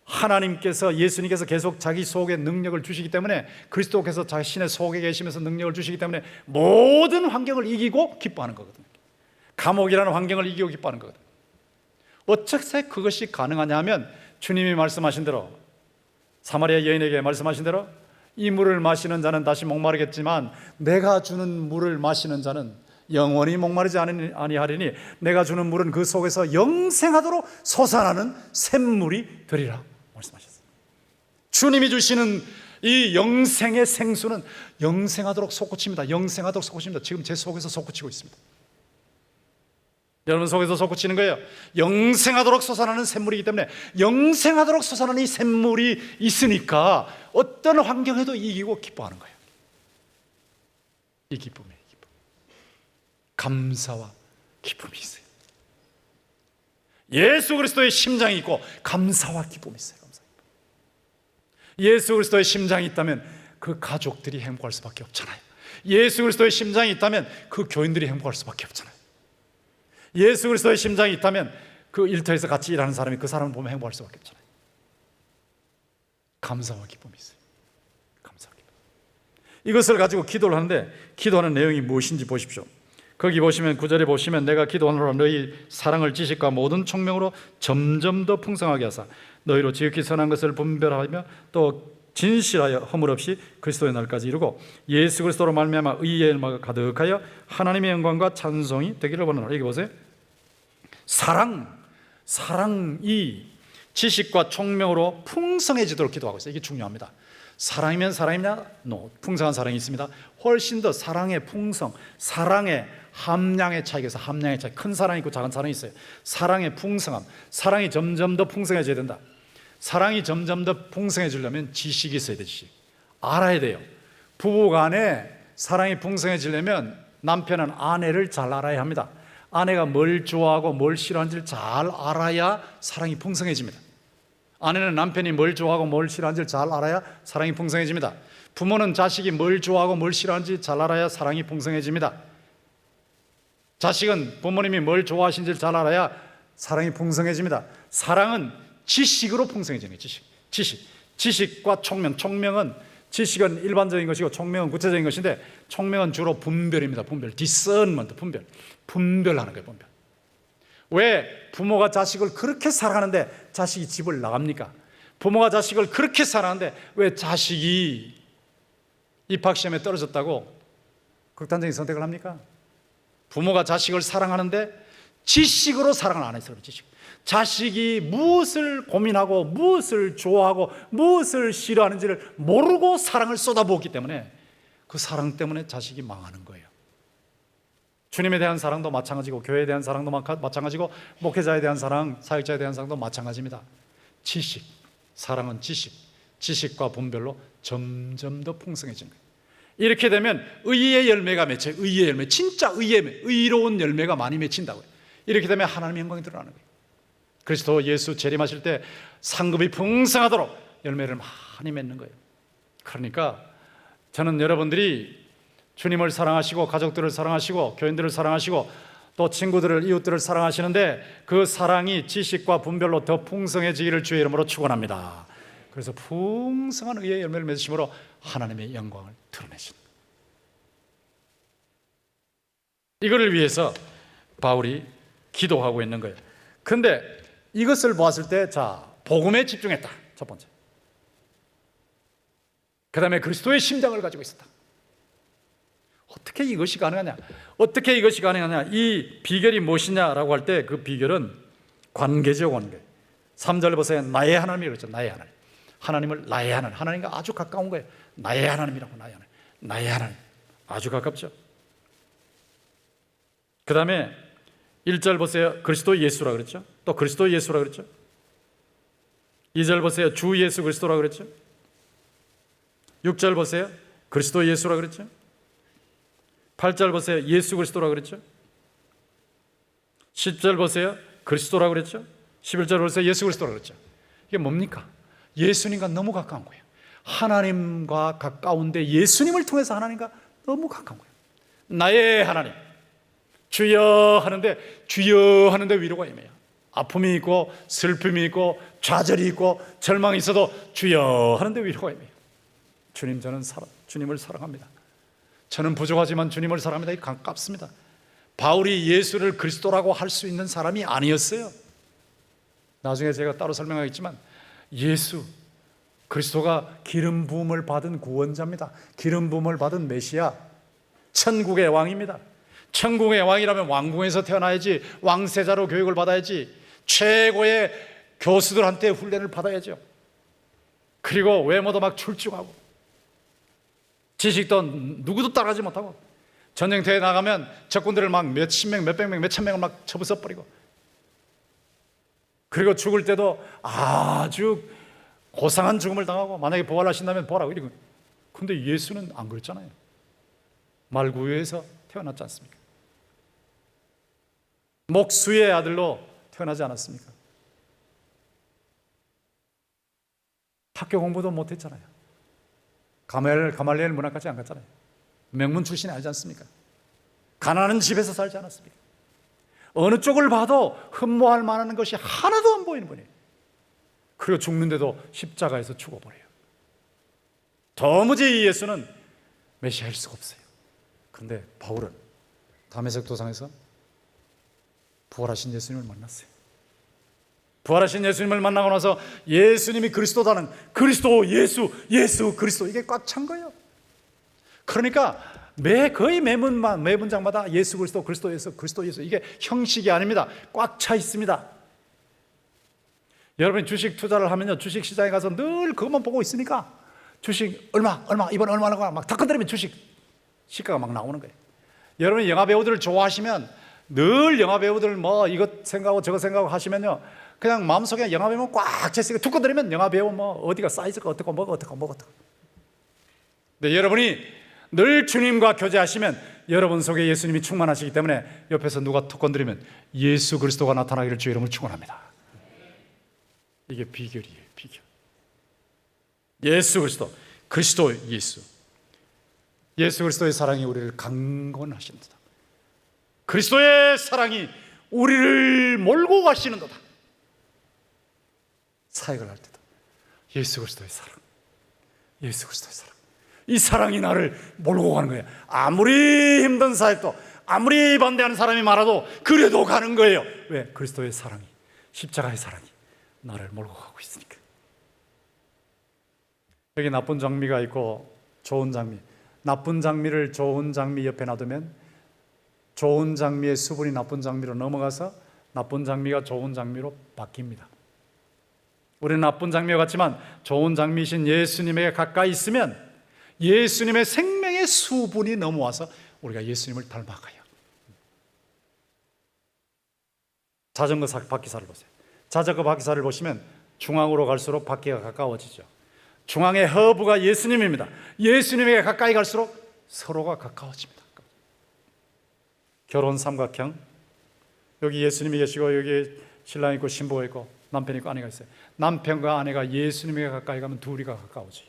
하나님께서, 예수님께서 계속 자기 속에 능력을 주시기 때문에, 그리스도께서 자신의 속에 계시면서 능력을 주시기 때문에 모든 환경을 이기고 기뻐하는 거거든요. 감옥이라는 환경을 이기고 기뻐하는 거거든요. 어떻게 그것이 가능하냐 하면 주님이 말씀하신 대로, 사마리아 여인에게 말씀하신 대로 이 물을 마시는 자는 다시 목마르겠지만 내가 주는 물을 마시는 자는 영원히 목마르지 아니하리니 내가 주는 물은 그 속에서 영생하도록 솟아나는 샘물이 되리라 말씀하셨어요. 주님이 주시는 이 영생의 생수는 영생하도록 솟구칩니다. 영생하도록 솟구칩니다. 지금 제 속에서 솟구치고 있습니다. 여러분 속에서 솟구치는 거예요. 영생하도록 솟아나는 샘물이기 때문에, 영생하도록 솟아나는 이 샘물이 있으니까 어떤 환경에도 이기고 기뻐하는 거예요. 이 기쁨이에요. 기쁨. 감사와 기쁨이 있어요. 예수 그리스도의 심장이 있고 감사와 기쁨이 있어요. 예수 그리스도의 심장이 있다면 그 가족들이 행복할 수밖에 없잖아요. 예수 그리스도의 심장이 있다면 그 교인들이 행복할 수밖에 없잖아요. 예수 그리스도의 심장이 있다면 그 일터에서 같이 일하는 사람이 그 사람을 보면 행복할 수밖에 없잖아요. 감사와 기쁨이 있어요. 감사와 기쁨. 이것을 가지고 기도를 하는데, 기도하는 내용이 무엇인지 보십시오. 거기 보시면 9절에 보시면 내가 기도하노라 너희 사랑을 지식과 모든 총명으로 점점 더 풍성하게 하사 너희로 지극히 선한 것을 분별하며 또 진실하여 허물 없이 그리스도의 날까지 이루고 예수 그리스도로 말미암아 의의 열매가 가득하여 하나님의 영광과 찬송이 되기를 원하노라. 여기 보세요. 사랑이 지식과 총명으로 풍성해지도록 기도하고 있어요. 이게 중요합니다. 사랑이면 사랑이냐? 풍성한 사랑이 있습니다. 훨씬 더 사랑의 풍성, 사랑의 함량의 차이가 있어요. 함량의 차이. 큰 사랑이 있고 작은 사랑이 있어요. 사랑의 풍성함, 사랑이 점점 더 풍성해져야 된다. 사랑이 점점 더 풍성해지려면 지식이 있어야 돼요. 지식. 알아야 돼요. 부부간에 사랑이 풍성해지려면 남편은 아내를 잘 알아야 합니다. 아내가 뭘 좋아하고 뭘 싫어하는지를 잘 알아야 사랑이 풍성해집니다. 아내는 남편이 뭘 좋아하고 뭘 싫어하는지를 잘 알아야 사랑이 풍성해집니다. 부모는 자식이 뭘 좋아하고 뭘 싫어하는지 잘 알아야 사랑이 풍성해집니다. 자식은 부모님이 뭘 좋아하시는지를 잘 알아야 사랑이 풍성해집니다. 사랑은 지식으로 풍성해지는 거예요. 지식과 총명. 총명은, 지식은 일반적인 것이고 총명은 구체적인 것인데, 총명은 주로 분별입니다. discernment, 분별하는 거예요. 분별. 왜 부모가 자식을 그렇게 사랑하는데 자식이 집을 나갑니까? 부모가 자식을 그렇게 사랑하는데 왜 자식이 입학시험에 떨어졌다고 극단적인 선택을 합니까? 부모가 자식을 사랑하는데 지식으로 사랑을 안 해서 그래요. 자식이 무엇을 고민하고 무엇을 좋아하고 무엇을 싫어하는지를 모르고 사랑을 쏟아부었기 때문에 그 사랑 때문에 자식이 망하는 거예요. 주님에 대한 사랑도 마찬가지고, 교회에 대한 사랑도 마찬가지고, 목회자에 대한 사랑, 사역자에 대한 사랑도 마찬가지입니다. 사랑은 지식과 분별로 점점 더 풍성해지는 거예요. 이렇게 되면 의의 열매가 맺혀요. 의의 열매, 진짜 의로운 열매가 많이 맺힌다고요. 이렇게 되면 하나님의 영광이 드러나는 거예요. 그리스도 예수 재림하실 때 상급이 풍성하도록 열매를 많이 맺는 거예요. 그러니까 저는 여러분들이 주님을 사랑하시고 가족들을 사랑하시고 교인들을 사랑하시고 또 친구들을, 이웃들을 사랑하시는데 그 사랑이 지식과 분별로 더 풍성해지기를 주의 이름으로 축원합니다. 그래서 풍성한 의의 열매를 맺으심으로 하나님의 영광을 드러내신, 이거를 위해서 바울이 기도하고 있는 거예요. 그런데 이것을 보았을 때, 복음에 집중했다. 첫 번째. 그 다음에 그리스도의 심장을 가지고 있었다. 어떻게 이것이 가능하냐? 이 비결이 무엇이냐라고 할 때 그 비결은 관계죠, 관계. 3절 보세요. 나의 하나님이 그랬죠. 나의 하나님. 하나님을 나의 하나님. 하나님과 아주 가까운 거예요. 나의 하나님이라고. 나의 하나님. 아주 가깝죠. 그 다음에 1절 보세요. 그리스도 예수라 그랬죠. 또 그리스도 예수라 그랬죠. 2절 보세요. 주 예수 그리스도라 그랬죠. 6절 보세요. 그리스도 예수라 그랬죠. 8절 보세요. 예수 그리스도라 그랬죠. 10절 보세요. 그리스도라 그랬죠. 11절 보세요. 예수 그리스도라 그랬죠. 이게 뭡니까? 예수님과 너무 가까운 거예요. 하나님과 가까운데 예수님을 통해서 하나님과 너무 가까운 거예요. 나의 하나님. 주여 하는데 위로가 임해요. 아픔이 있고 슬픔이 있고 좌절이 있고 절망이 있어도 주여 하는데 위로가 임해요. 주님, 저는 주님을 사랑합니다. 저는 부족하지만 주님을 사랑합니다. 이게 가깝습니다. 바울이 예수를 그리스도라고 할 수 있는 사람이 아니었어요. 나중에 제가 따로 설명하겠지만 그리스도가 기름 부음을 받은 구원자입니다. 기름 부음을 받은 메시아, 천국의 왕입니다. 천국의 왕이라면 왕궁에서 태어나야지, 왕세자로 교육을 받아야지, 최고의 교수들한테 훈련을 받아야죠. 그리고 외모도 막 출중하고 지식도 누구도 따라하지 못하고 전쟁터에 나가면 적군들을 막 몇십 명, 몇백 명, 몇천 명을 막 쳐부숴버리고, 그리고 죽을 때도 아주 고상한 죽음을 당하고, 만약에 부활하신다면 부활하고 이러고. 근데 예수는 안 그랬잖아요. 말구유에서 태어났지 않습니까? 목수의 아들로 태어나지 않았습니까? 학교 공부도 못했잖아요. 가말리엘 문화까지 안 갔잖아요. 명문 출신이 아니지 않습니까? 가난한 집에서 살지 않았습니까? 어느 쪽을 봐도 흠모할 만한 것이 하나도 안 보이는 분이에요. 그리고 죽는데도 십자가에서 죽어버려요. 도무지 이 예수는 메시아일 수가 없어요. 메시아일 수가 없어요. 메시아일 수가 없어요. 메시아일 수가 없어요. 메시아일 수가 없어요. 메시아일 수가 없어요. 메시아일 수가 없어요. 메시아일 수가 없어요. 메시아일 수가 없어요. 메시아일 수가 없어요. 메시아일 수가 없어요. 메시아일 수가 없어요. 근데 바울은 담에색 도상에서 부활하신 예수님을 만났어요. 부활하신 예수님을 만나고 나서 예수님이 그리스도다는 그리스도 예수, 예수 그리스도, 이게 꽉 찬 거예요. 그러니까 거의 매 문장마다 예수 그리스도, 그리스도 예수, 그리스도 예수, 이게 형식이 아닙니다. 꽉 차 있습니다. 여러분이 주식 투자를 하면요, 주식 시장에 가서 늘 그것만 보고 있으니까 주식 얼마 이번 얼마라고 막 다 건드리면 주식 시가가 막 나오는 거예요. 여러분이 영화 배우들을 좋아하시면 늘 영화 배우들 뭐 이것 생각하고 저것 생각하고 하시면요, 그냥 마음속에 영화 배우면 꽉 찼으니까 툭 건드리면 영화 배우 뭐 어디가 사이즈가 어떻고 뭐가 어떻고. 근데 여러분이 늘 주님과 교제하시면 여러분 속에 예수님이 충만하시기 때문에 옆에서 누가 툭 건드리면 예수 그리스도가 나타나기를 주의 이름으로 축원합니다. 이게 비결이에요, 비결. 예수 그리스도, 그리스도 예수. 예수 그리스도의 사랑이 우리를 강권하시는도다. 그리스도의 사랑이 우리를 몰고 가시는도다. 사역을 할 때도 예수 그리스도의 사랑, 예수 그리스도의 사랑, 이 사랑이 나를 몰고 가는 거예요. 아무리 힘든 사역도, 아무리 반대하는 사람이 많아도 그래도 가는 거예요. 왜? 그리스도의 사랑이, 십자가의 사랑이 나를 몰고 가고 있으니까. 여기 나쁜 장미가 있고 좋은 장미, 나쁜 장미를 좋은 장미 옆에 놔두면 좋은 장미의 수분이 나쁜 장미로 넘어가서 나쁜 장미가 좋은 장미로 바뀝니다. 우리는 나쁜 장미와 같지만 좋은 장미이신 예수님에게 가까이 있으면 예수님의 생명의 수분이 넘어와서 우리가 예수님을 닮아가요. 자전거 바퀴살을 보세요. 자전거 바퀴살을 보시면 중앙으로 갈수록 바퀴가 가까워지죠. 중앙의 허브가 예수님입니다. 예수님에게 가까이 갈수록 서로가 가까워집니다. 결혼 삼각형, 여기 예수님이 계시고 여기 신랑 있고 신부가 있고 남편 있고 아내가 있어요. 남편과 아내가 예수님에게 가까이 가면 둘이가 가까워져요.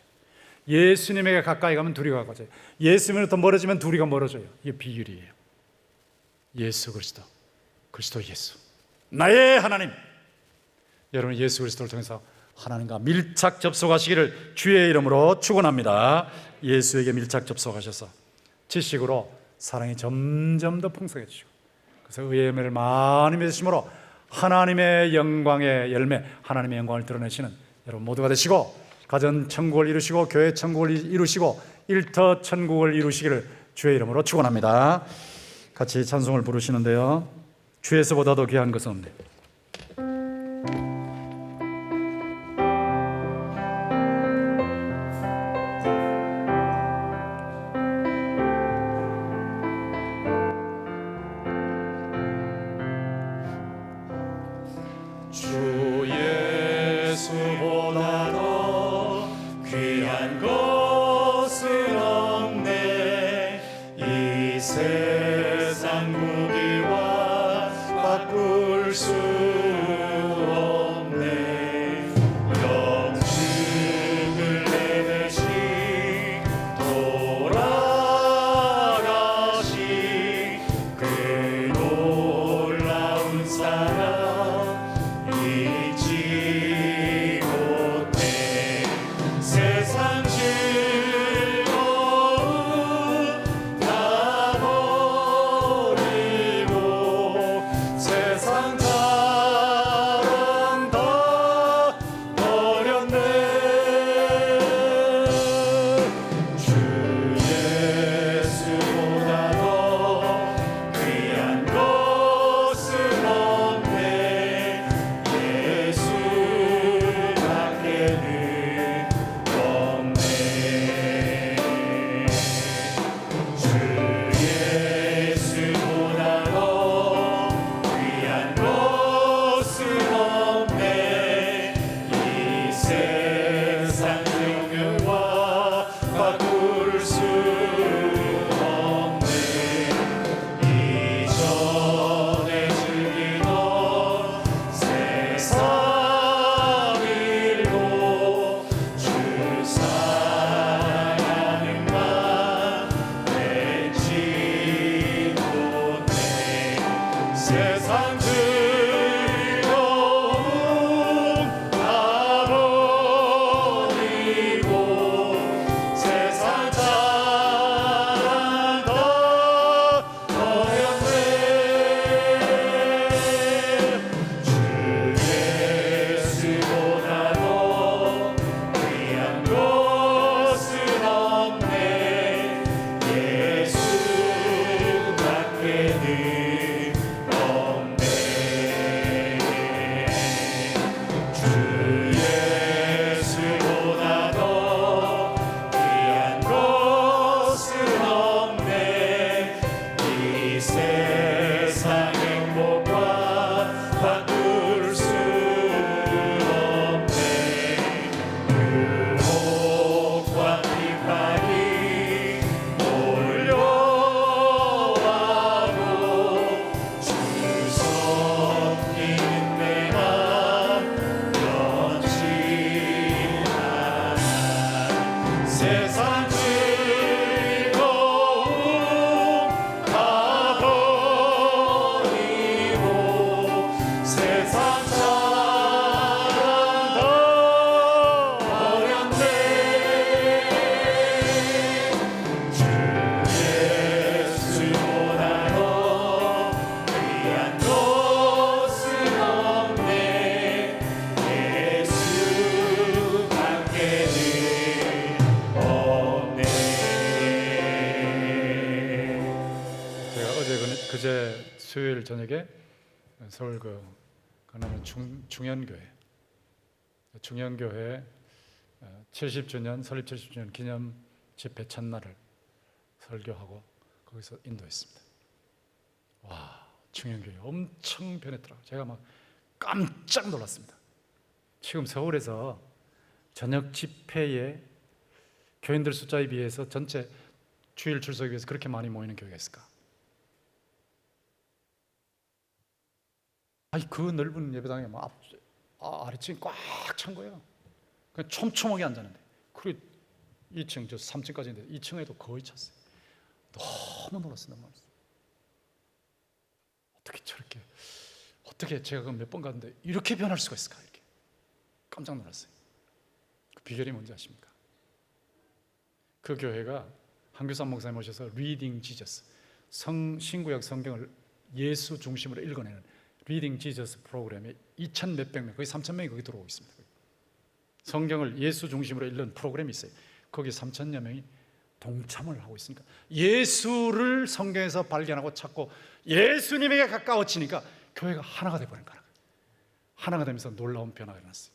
예수님에게 가까이 가면 둘이 가까워져요. 예수님으로부터 멀어지면 둘이가 멀어져요. 이게 비결이에요. 예수 그리스도, 그리스도 예수, 나의 하나님. 여러분 예수 그리스도를 통해서 하나님과 밀착 접속하시기를 주의 이름으로 축원합니다. 예수에게 밀착 접속하셔서 지식으로 사랑이 점점 더 풍성해지시고, 그래서 의의 열매를 많이 맺으심으로 하나님의 영광의 열매, 하나님의 영광을 드러내시는 여러분 모두가 되시고, 가전 천국을 이루시고 교회 천국을 이루시고 일터 천국을 이루시기를 주의 이름으로 축원합니다. 같이 찬송을 부르시는데요, 주에서보다도 귀한 것은 없네. 주 예수보다 더 귀한 것은 없네. 이 세상 무기와 바꿀 수 없네. 영생을 내내신 돌아가신 그 놀라운 사랑, 이 수요일 저녁에 서울 강남의 중현교회 70주년 설립 70주년 기념 집회 첫날을 설교하고 거기서 인도했습니다. 와, 중현교회 엄청 변했더라고요. 제가 막 깜짝 놀랐습니다. 지금 서울에서 저녁 집회에 교인들 숫자에 비해서 전체 주일 출석에 비해서 그렇게 많이 모이는 교회가 있을까? 아니, 그 넓은 예배당에 막 아래층이 꽉 찬 거예요. 그냥 촘촘하게 앉았는데, 그리고 2층, 저 3층까지 있는데 2층에도 거의 찼어요. 너무 놀랐어요. 어떻게 제가 몇 번 갔는데 이렇게 변할 수가 있을까? 이렇게 깜짝 놀랐어요. 그 비결이 뭔지 아십니까? 그 교회가 한교산 목사님 오셔서 리딩 지저스, 신구약 성경을 예수 중심으로 읽어내는 리딩 지저스 프로그램에 2,000 몇백 명, 거의 3,000명이 거기 들어오고 있습니다. 성경을 예수 중심으로 읽는 프로그램이 있어요. 거기 3,000여 명이 동참을 하고 있으니까 예수를 성경에서 발견하고 찾고 예수님에게 가까워지니까 교회가 하나가 돼버린 거예요. 하나가 되면서 놀라운 변화가 일어났어요.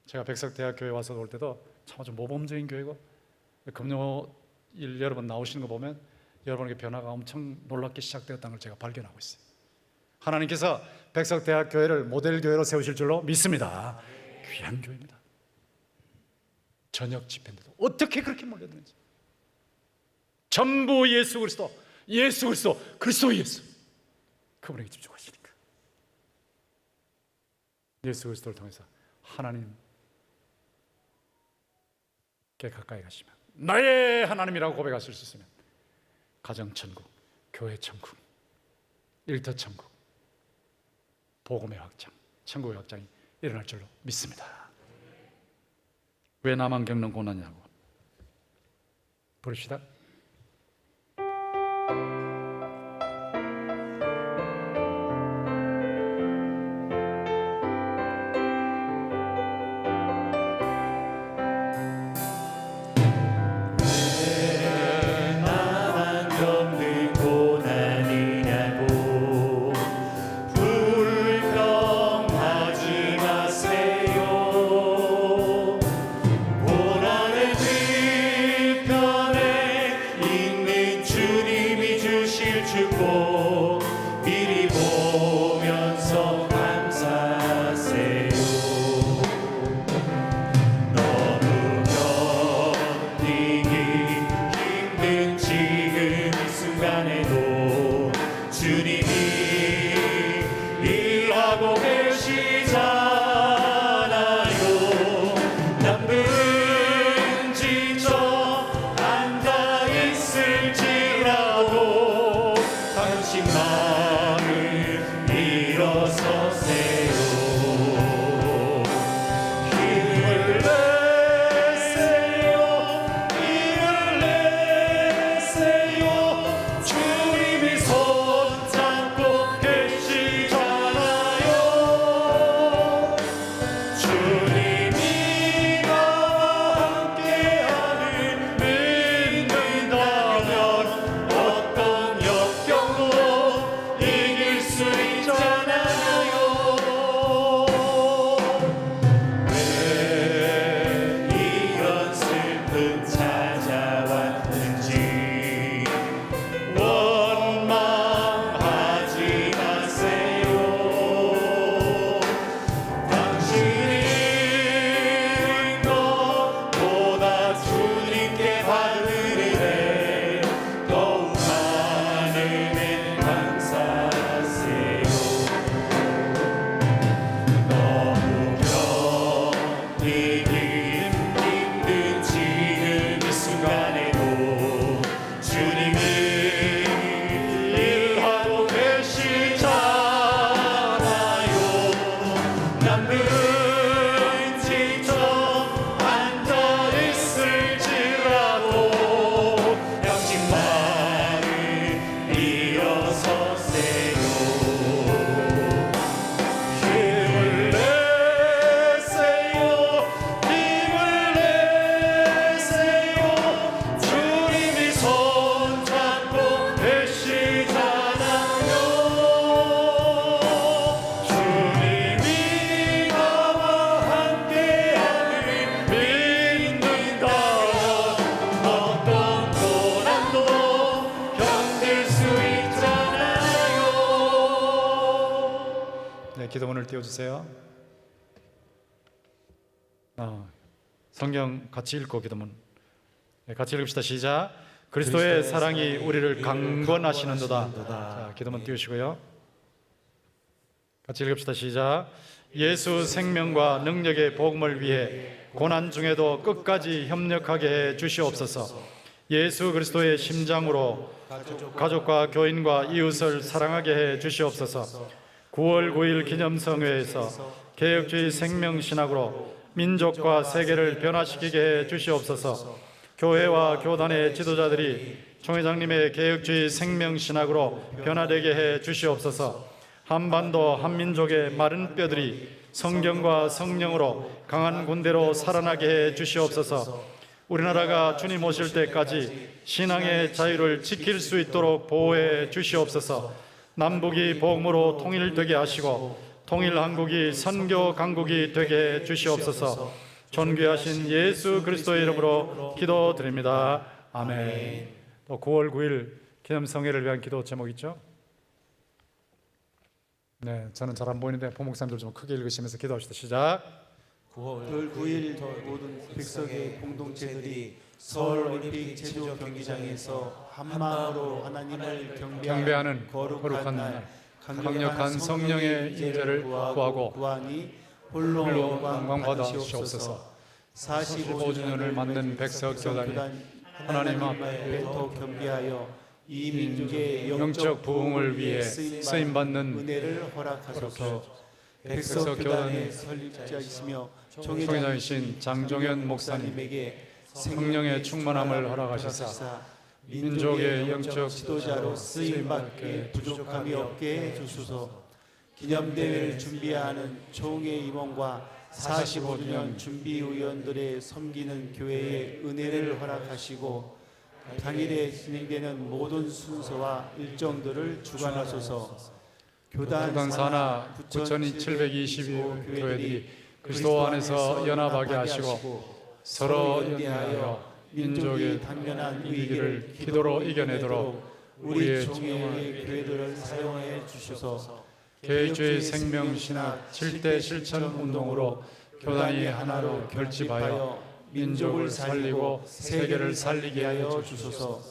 제가 백석대학교에 와서 올 때도 참 아주 모범적인 교회고, 금요일 여러분 나오시는 거 보면 여러분에게 변화가 엄청 놀랍게 시작되었다는 걸 제가 발견하고 있어요. 하나님께서 백석대학교회를 모델교회로 세우실 줄로 믿습니다. 귀한 교회입니다. 저녁 집회인데도 어떻게 그렇게 몰려드는지, 전부 예수 그리스도, 그리스도 예수, 그분에게 집중하시니까 예수 그리스도를 통해서 하나님께 가까이 가시면, 나의 하나님이라고 고백하실 수 있으면 가정천국, 교회천국, 일터천국, 복음의 확장, 천국의 확장이 일어날 줄로 믿습니다. 왜 나만 겪는 고난이냐고 부릅시다. 띄워주세요. 성경 같이 읽고 기도문 같이 읽읍시다. 시작. 그리스도의 사랑이 우리를 강권하시는도다. 자, 기도문 띄우시고요. 같이 읽읍시다. 시작. 예수 생명과 능력의 복음을 위해 고난 중에도 끝까지 협력하게 해 주시옵소서. 예수 그리스도의 심장으로 가족과 교인과 이웃을 사랑하게 해 주시옵소서. 9월 9일 기념성회에서 개혁주의 생명신학으로 민족과 세계를 변화시키게 해 주시옵소서. 교회와 교단의 지도자들이 총회장님의 개혁주의 생명신학으로 변화되게 해 주시옵소서. 한반도 한민족의 마른 뼈들이 성경과 성령으로 강한 군대로 살아나게 해 주시옵소서. 우리나라가 주님 오실 때까지 신앙의 자유를 지킬 수 있도록 보호해 주시옵소서. 남북이 복음으로 통일되게 하시고 통일한국이 선교 강국이 되게 해 주시옵소서. 존귀하신 예수 그리스도의 이름으로 기도드립니다. 아멘. 또 9월 9일 기념성회를 위한 기도 제목 있죠? 네, 저는 잘 안 보이는데 부목사님들 좀 크게 읽으시면서 기도합시다. 시작. 9월 9일 모든 백석의 공동체들이 서울올림픽 체조 경기장에서 한마음으로 하나님을 경배하는 거룩한 날, 강력한 성령의 인재를 구하고 구하니 홀로 영광 받으시옵소서. 45주년을 맞는 백석교단이 하나님 앞에 더 경배하여 이 민족의 영적 부흥을 위해 쓰임받는 은혜를 허락하소서. 백석교단의 설립자이시며 총회장이신 장종현 목사님에게 성령의 충만함을 허락하시사 민족의 영적 지도자로 쓰임받게 부족함이 없게 해주소서. 기념대회를 준비하는 총회 임원과 45주년 준비위원들의 섬기는 교회에 은혜를 허락하시고 당일에 진행되는 모든 순서와 일정들을 주관하소서. 교단 산하 9,722 교회들이 그리스도 안에서 연합하게 하시고 서로 연대하여 민족의 당면한 위기를 기도로 이겨내도록 우리의 총회의 교회들을 사용해 주셔서 개혁주의 생명신학 7대 실천 운동으로 교단이 하나로 결집하여 민족을 살리고 세계를 살리게 하여 주소서.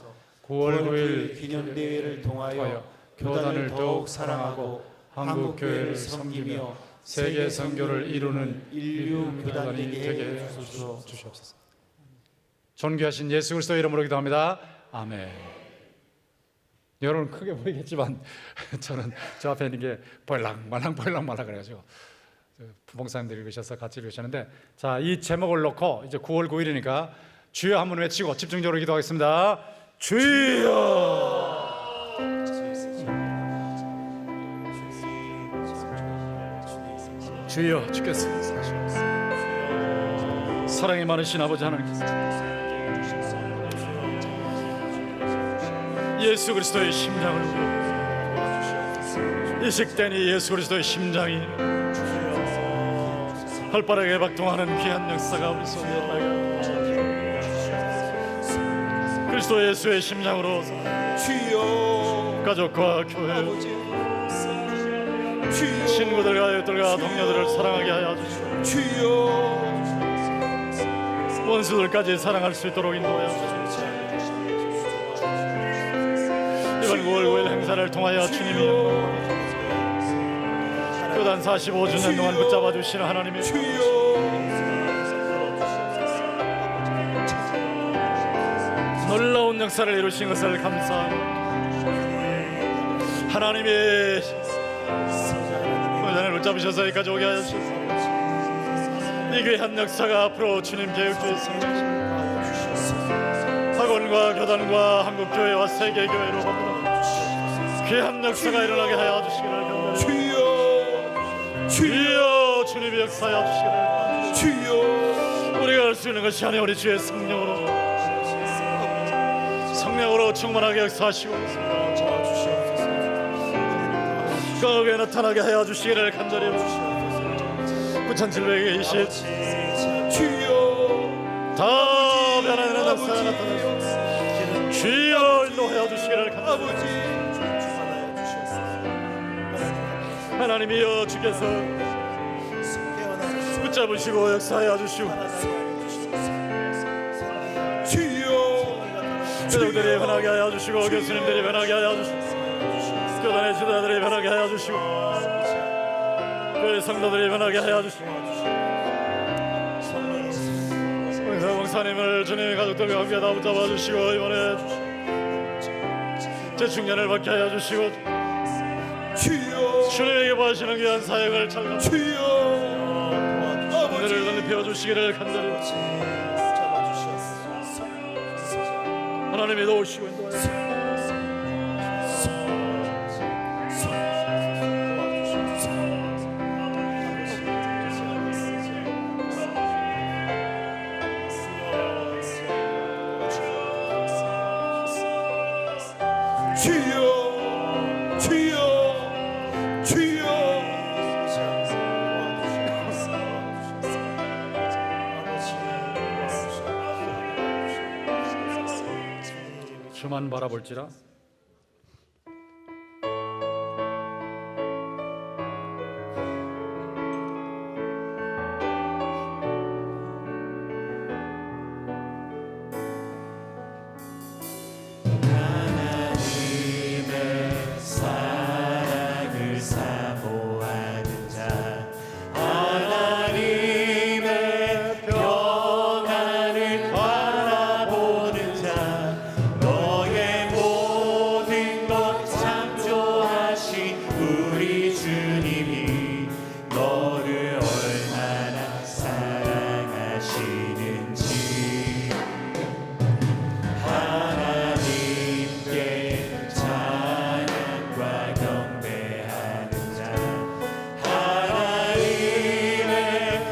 9월 9일 기념대회를 통하여 교단을 더욱 사랑하고 한국교회를 섬기며 세계 선교를 이루는 인류 교단이 교단이 되게 되게 해 해주소서. 주시옵소서. 존귀하신 예수 그리스도 이름으로 기도합니다. 아멘. 여러분 크게 보이겠지만 저는 저 앞에 있는 게 볼랑말랑 그래가지고 부목사님들이 읽으셔서 같이 읽으셨는데, 자, 이 제목을 놓고 이제 9월 9일이니까 주여 한번 외치고 집중적으로 기도하겠습니다. 주여. 주여, 주께서 사랑이 많으신 아버지 하나님께서 예수 그리스도의 심장을 이식된 이 예수 그리스도의 심장이 활발하게 박동하는 귀한 역사가 우리 속에 일어나게 그리스도 예수의 심장으로 주여. 가족과 교회 친구들과 이웃들과 동료들을 사랑하게 하여 주시고 주여. 원수들까지 사랑할 수 있도록 인도하여 주시옵소서. 이번 9월 9일 행사를 통하여 주님이 교단 45주년 동안 붙잡아 주시는 하나님의 놀라운 역사를 이루신 것을 감사하고 하나님의 교단을 붙잡으셔서 여기까지 오게 하여 주시옵소서. 이 귀한 역사가 앞으로 주님 계획주의 생명신 학원과 교단과 한국교회와 세계교회로 귀한 역사가 일어나게 하여 주시기를 간절히 주여 주님의 역사하여 주시기를 주여. 우리가 할 수 있는 것이 아니라 우리 주의 성령으로 충만하게 역사하시고 거기에 나타나게 하여 주시기를 간절히 9,720 주여. 다 변화되는 역사가 나타나시고 주여 인도하여 주시기를 간절히 하나님이여 주께서 붙잡으시고 역사하여 주시고 주여 교장들이 변하게 하여 주시고 교수님들이 변하게 하여 주시고 교단의 지도자들이 변하게 하여 주시고 교회 성도들이 변하게 하여 주시고 목사님을 주님의 가족들과 함께 다 붙잡아 주시고 이번에 재충전을 받게 하여 주시고 주여 주님에게 보하시는 귀한 사역을 잘 주여 은혜를 넓혀 주시기를 간절히 하나님이 도우시고 인도하여 주여 주여 주여 주만 바라볼지라. 사랑을 사모하는 자 하나님의 평안을 바라보는 자 너의 모든 것 창조하신 우리 주님이 너를 얼마나 사랑하시는지 하나님께 찬양과 경배하는 자 하나님의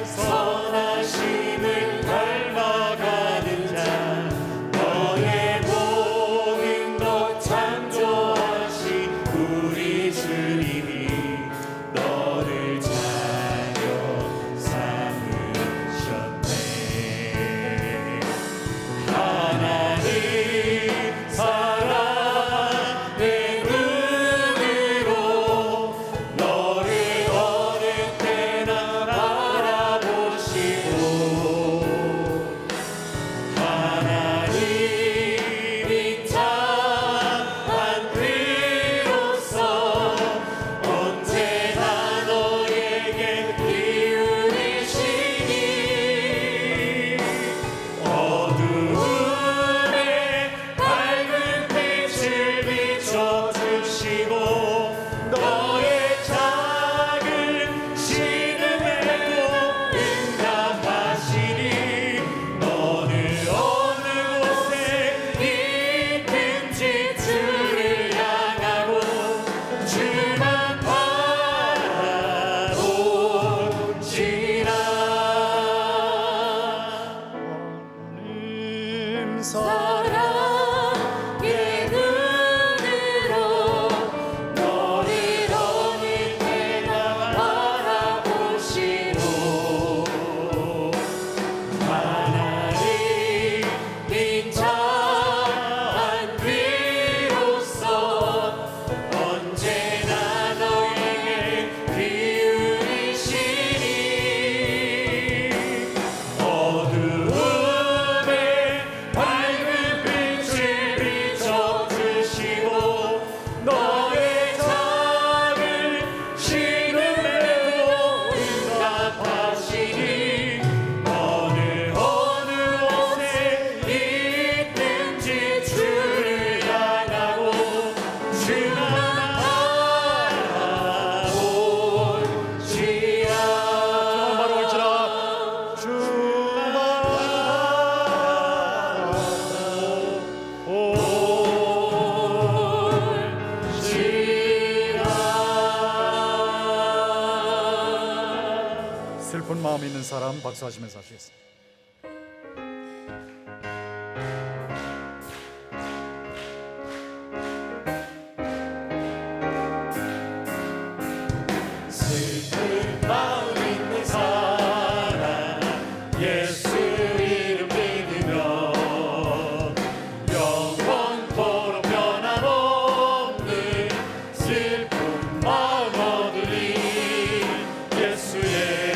선하심을 닮아가는 자 너의 모든 것 창조하신 우리 주님이 너를 자녀 삼으셨네 하나님 사랑의 눈으로 너를 어느 때나 바라보시고 하나님이 참한 그로서 언제나 너에게 기울이시니 어두움에 밝은 빛을 비춰주시고 너의 작은 신음에도 응답하시니 너는 어느 곳에 있든지 주를 향하고 주만 바라보지라 사랑의 눈으로 너를 어느 때나 바라보시고 하나님인 참한 비로소 언제나 너에게 기울이시니 어두움에 밝은 빛을 비춰주시고 너의 작은 신음에도 응답하시니 너는 어느 곳에 있든지 주를 향하고 주만 바라볼지라 슬픈 마음 있는 사람 박수하시면서 하시겠습니다. 슬픈 마음 있는 사람 예수 이름 믿으며 영원토록 변함없는 슬픈 마음 얻으리 예수의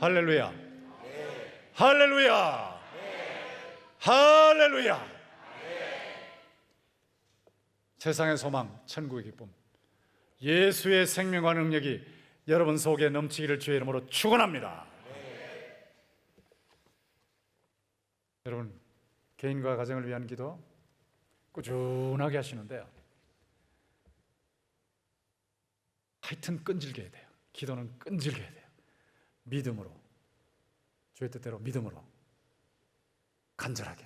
할렐루야. 할렐루야. 할렐루야. 세상의 소망, 천국의 기쁨, 예수의 생명과 능력이 여러분 속에 넘치기를 주의 이름으로 축원합니다. 여러분, 개인과 가정을 위한 기도 꾸준하게 하시는데요, 하여튼 끈질게 해야 돼요. 기도는 끈질게 해야 돼요. 믿음으로, 주의 뜻대로 믿음으로, 간절하게,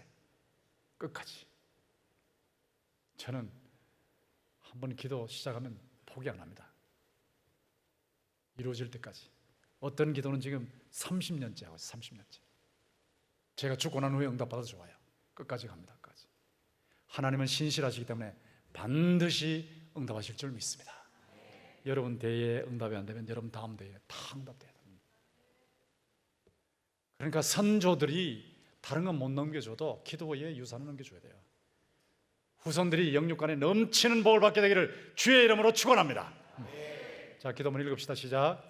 끝까지. 저는 한번 기도 시작하면 포기 안 합니다. 이루어질 때까지. 어떤 기도는 지금 30년째 하고 있어요. 30년째. 제가 죽고 난 후에 응답받아도 좋아요. 끝까지 갑니다. 끝까지. 하나님은 신실하시기 때문에 반드시 응답하실 줄 믿습니다. 여러분 대회에 응답이 안 되면 여러분 다음 대회에 다 응답돼야 됩니다. 그러니까 선조들이 다른 건 못 넘겨줘도 기도의 유산을 넘겨줘야 돼요. 후손들이 영육간에 넘치는 복을 받게 되기를 주의 이름으로 축원합니다. 자, 기도문 읽읍시다. 시작.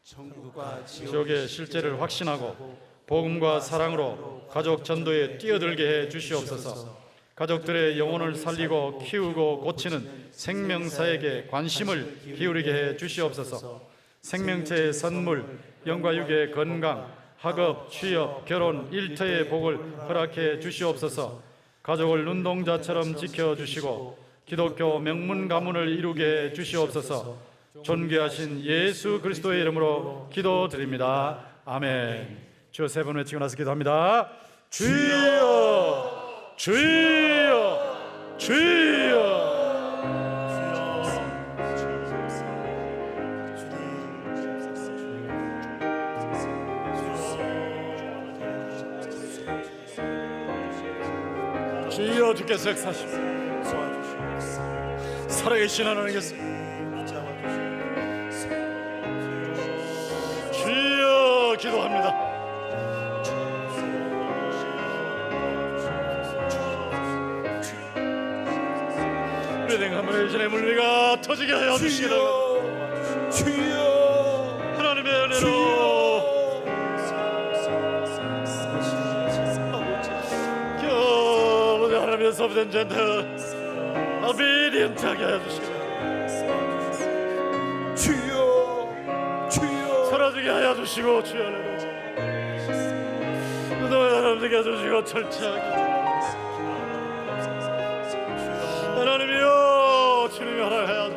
천국과 지옥의 실제를 확신하고 복음과 사랑으로 가족 전도에 뛰어들게 해 주시옵소서. 가족들의 영혼을 살리고 키우고 고치는 생명사에게 관심을 기울이게 해 주시옵소서. 생명체의 선물, 영과 육의 건강, 학업, 취업, 결혼, 일터의 복을 허락해 주시옵소서. 가족을 눈동자처럼 지켜주시고 기독교 명문 가문을 이루게 해 주시옵소서. 존귀하신 예수 그리스도의 이름으로 기도드립니다. 아멘. 주여 세 번 외치고 나서 기도합니다. 주여, 주여, 주여. 주여, 주께서 역사하시고 살아계신 하나님께서 주여 기도합니다. 우리의 가문의 이전의 물리가 터지게 하여 주시기를 주여 하나님의 은혜로 하나님의 소비된 자들 아비디언트하게 하여 주시기를 주여 사라지게 하여 주시고 주여 눈동에 사람들게 해주시고 철저하게 하나님이여 주님이 허락하여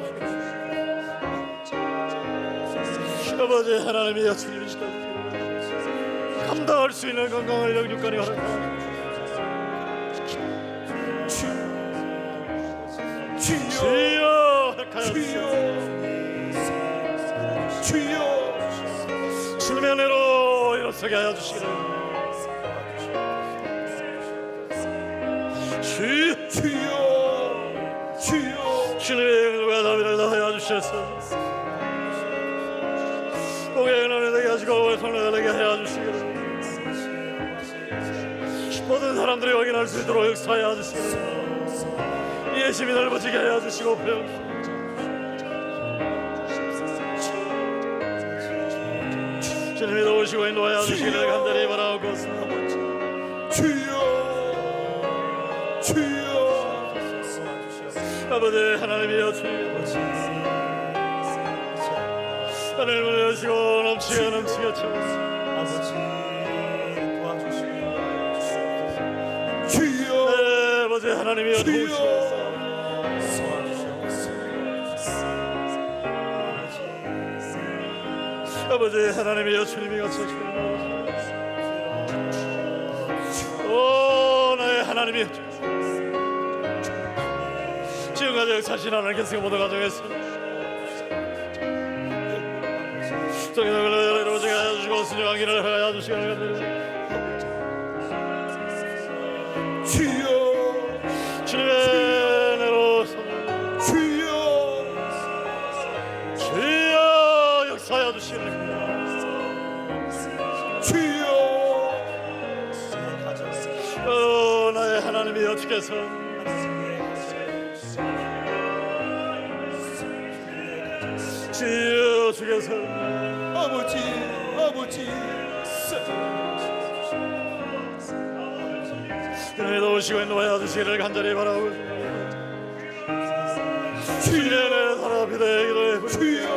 주시고 아버지 하나님이여 주님이시다 감당할 수 있는 건강을 영육간에 허락하여 주여 허락하여 주시고 주여 주님의 은혜로 일어서게 하여 주시기를 주여 주님의 영광과 자비를 더하여 주셔서 복의 은혜를 되게 하시고 성령을 되게 하여 주시기를 모든 사람들이 확인할 수 있도록 역사하여 주시기를 예심이 넓어지게 하여 주시고 주님이 도우시고 인도하여 주시기를 간절히 바라옵고 주여 아버지 하나님이여 주여 하늘문을 여시고 넘치게 채우시고 주여 네, 아버지 하나님이여 도우시옵소서 아버지 하나님이여 주님이 거쳐주시옵소서 오 나의 하나님이여 지금까지 역사하신 하나님께서 모든 가정에서 정의를 이루어지게 하여 주시고 순종한 길을 하여 주시기를 주여 주님의 은혜로 주여 역사하여 주시기를 나의 하나님이여 주께서 주여 주께서 아버지 주님이 도우시고 인도하여 주시기를 간절히 바라고 주님의 사랑 앞에 기도해 주여.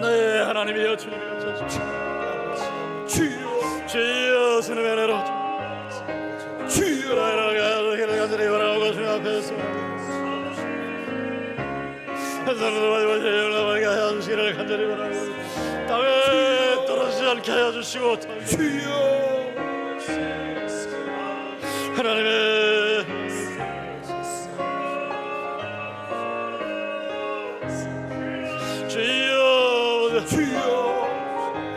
네, 하나님이여 주님이여 주여 주여 주님의 은혜로 주여 나를 간절히 바라고 주님 앞에서 한 사람도 마지막에 영원하게 하여 주시기를 간절히 바라고 땅에 떨어지지 않게 하여 주시고 주여 하나님의 주여 주여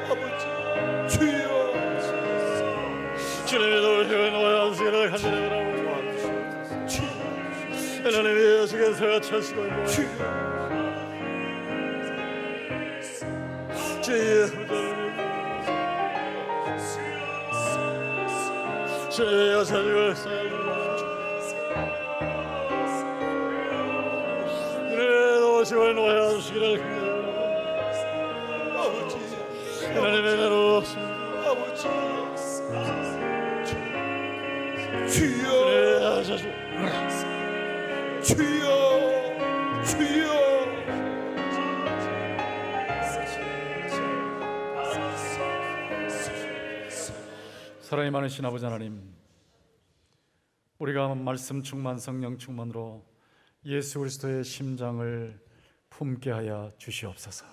아버지 주여 주님이 도우시고 인도하여 주시기를 간절히 바라고 하나님이 예수께서 찾으시고 주여 주여 주여 찾으고 그래 도우시고 인도하여 주시기를 아버지 하나님의 나로 아버지 주여 그래 하셔서 주여 주여 사랑이 많으신 아버지 하나님, 우리가 말씀 충만 성령 충만으로 예수 그리스도의 심장을 품게 하여 주시옵소서.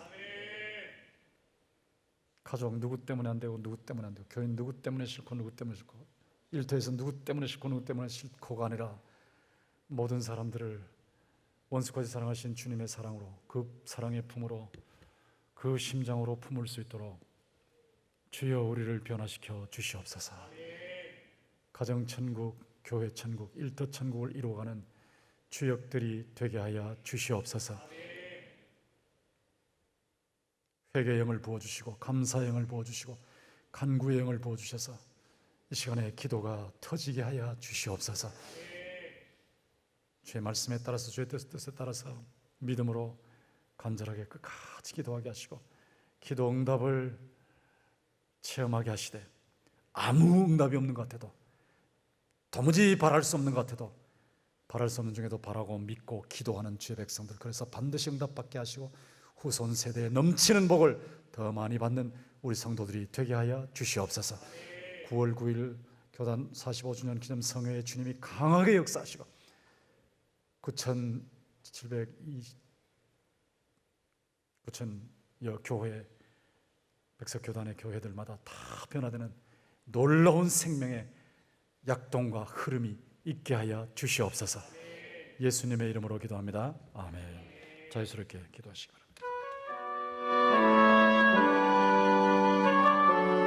가족 누구 때문에 안 되고 누구 때문에 안 되고, 교인 누구 때문에 싫고 누구 때문에 싫고, 일터에서 누구 때문에 싫고 누구 때문에 싫고가 아니라 모든 사람들을 원수까지 사랑하신 주님의 사랑으로, 그 사랑의 품으로, 그 심장으로 품을 수 있도록 주여 우리를 변화시켜 주시옵소서. 가정천국, 교회천국, 일터천국을 이루어가는 주역들이 되게 하여 주시옵소서. 회개의 영을 부어주시고 감사의 영을 부어주시고 간구의 영을 부어주셔서 이 시간에 기도가 터지게 하여 주시옵소서. 주의 말씀에 따라서, 주의 뜻에 따라서 믿음으로 간절하게 끝까지 기도하게 하시고, 기도 응답을 체험하게 하시되, 아무 응답이 없는 것 같아도, 도무지 바랄 수 없는 것 같아도, 바랄 수 없는 중에도 바라고 믿고 기도하는 주의 백성들, 그래서 반드시 응답받게 하시고 후손 세대에 넘치는 복을 더 많이 받는 우리 성도들이 되게 하여 주시옵소서. 9월 9일 교단 45주년 기념 성회에 주님이 강하게 역사하시고 9,000여 교회, 백석교단의 교회들마다 다 변화되는 놀라운 생명의 약동과 흐름이 있게 하여 주시옵소서. 예수님의 이름으로 기도합니다. 아멘. 자유스럽게 기도하시기 바랍니다.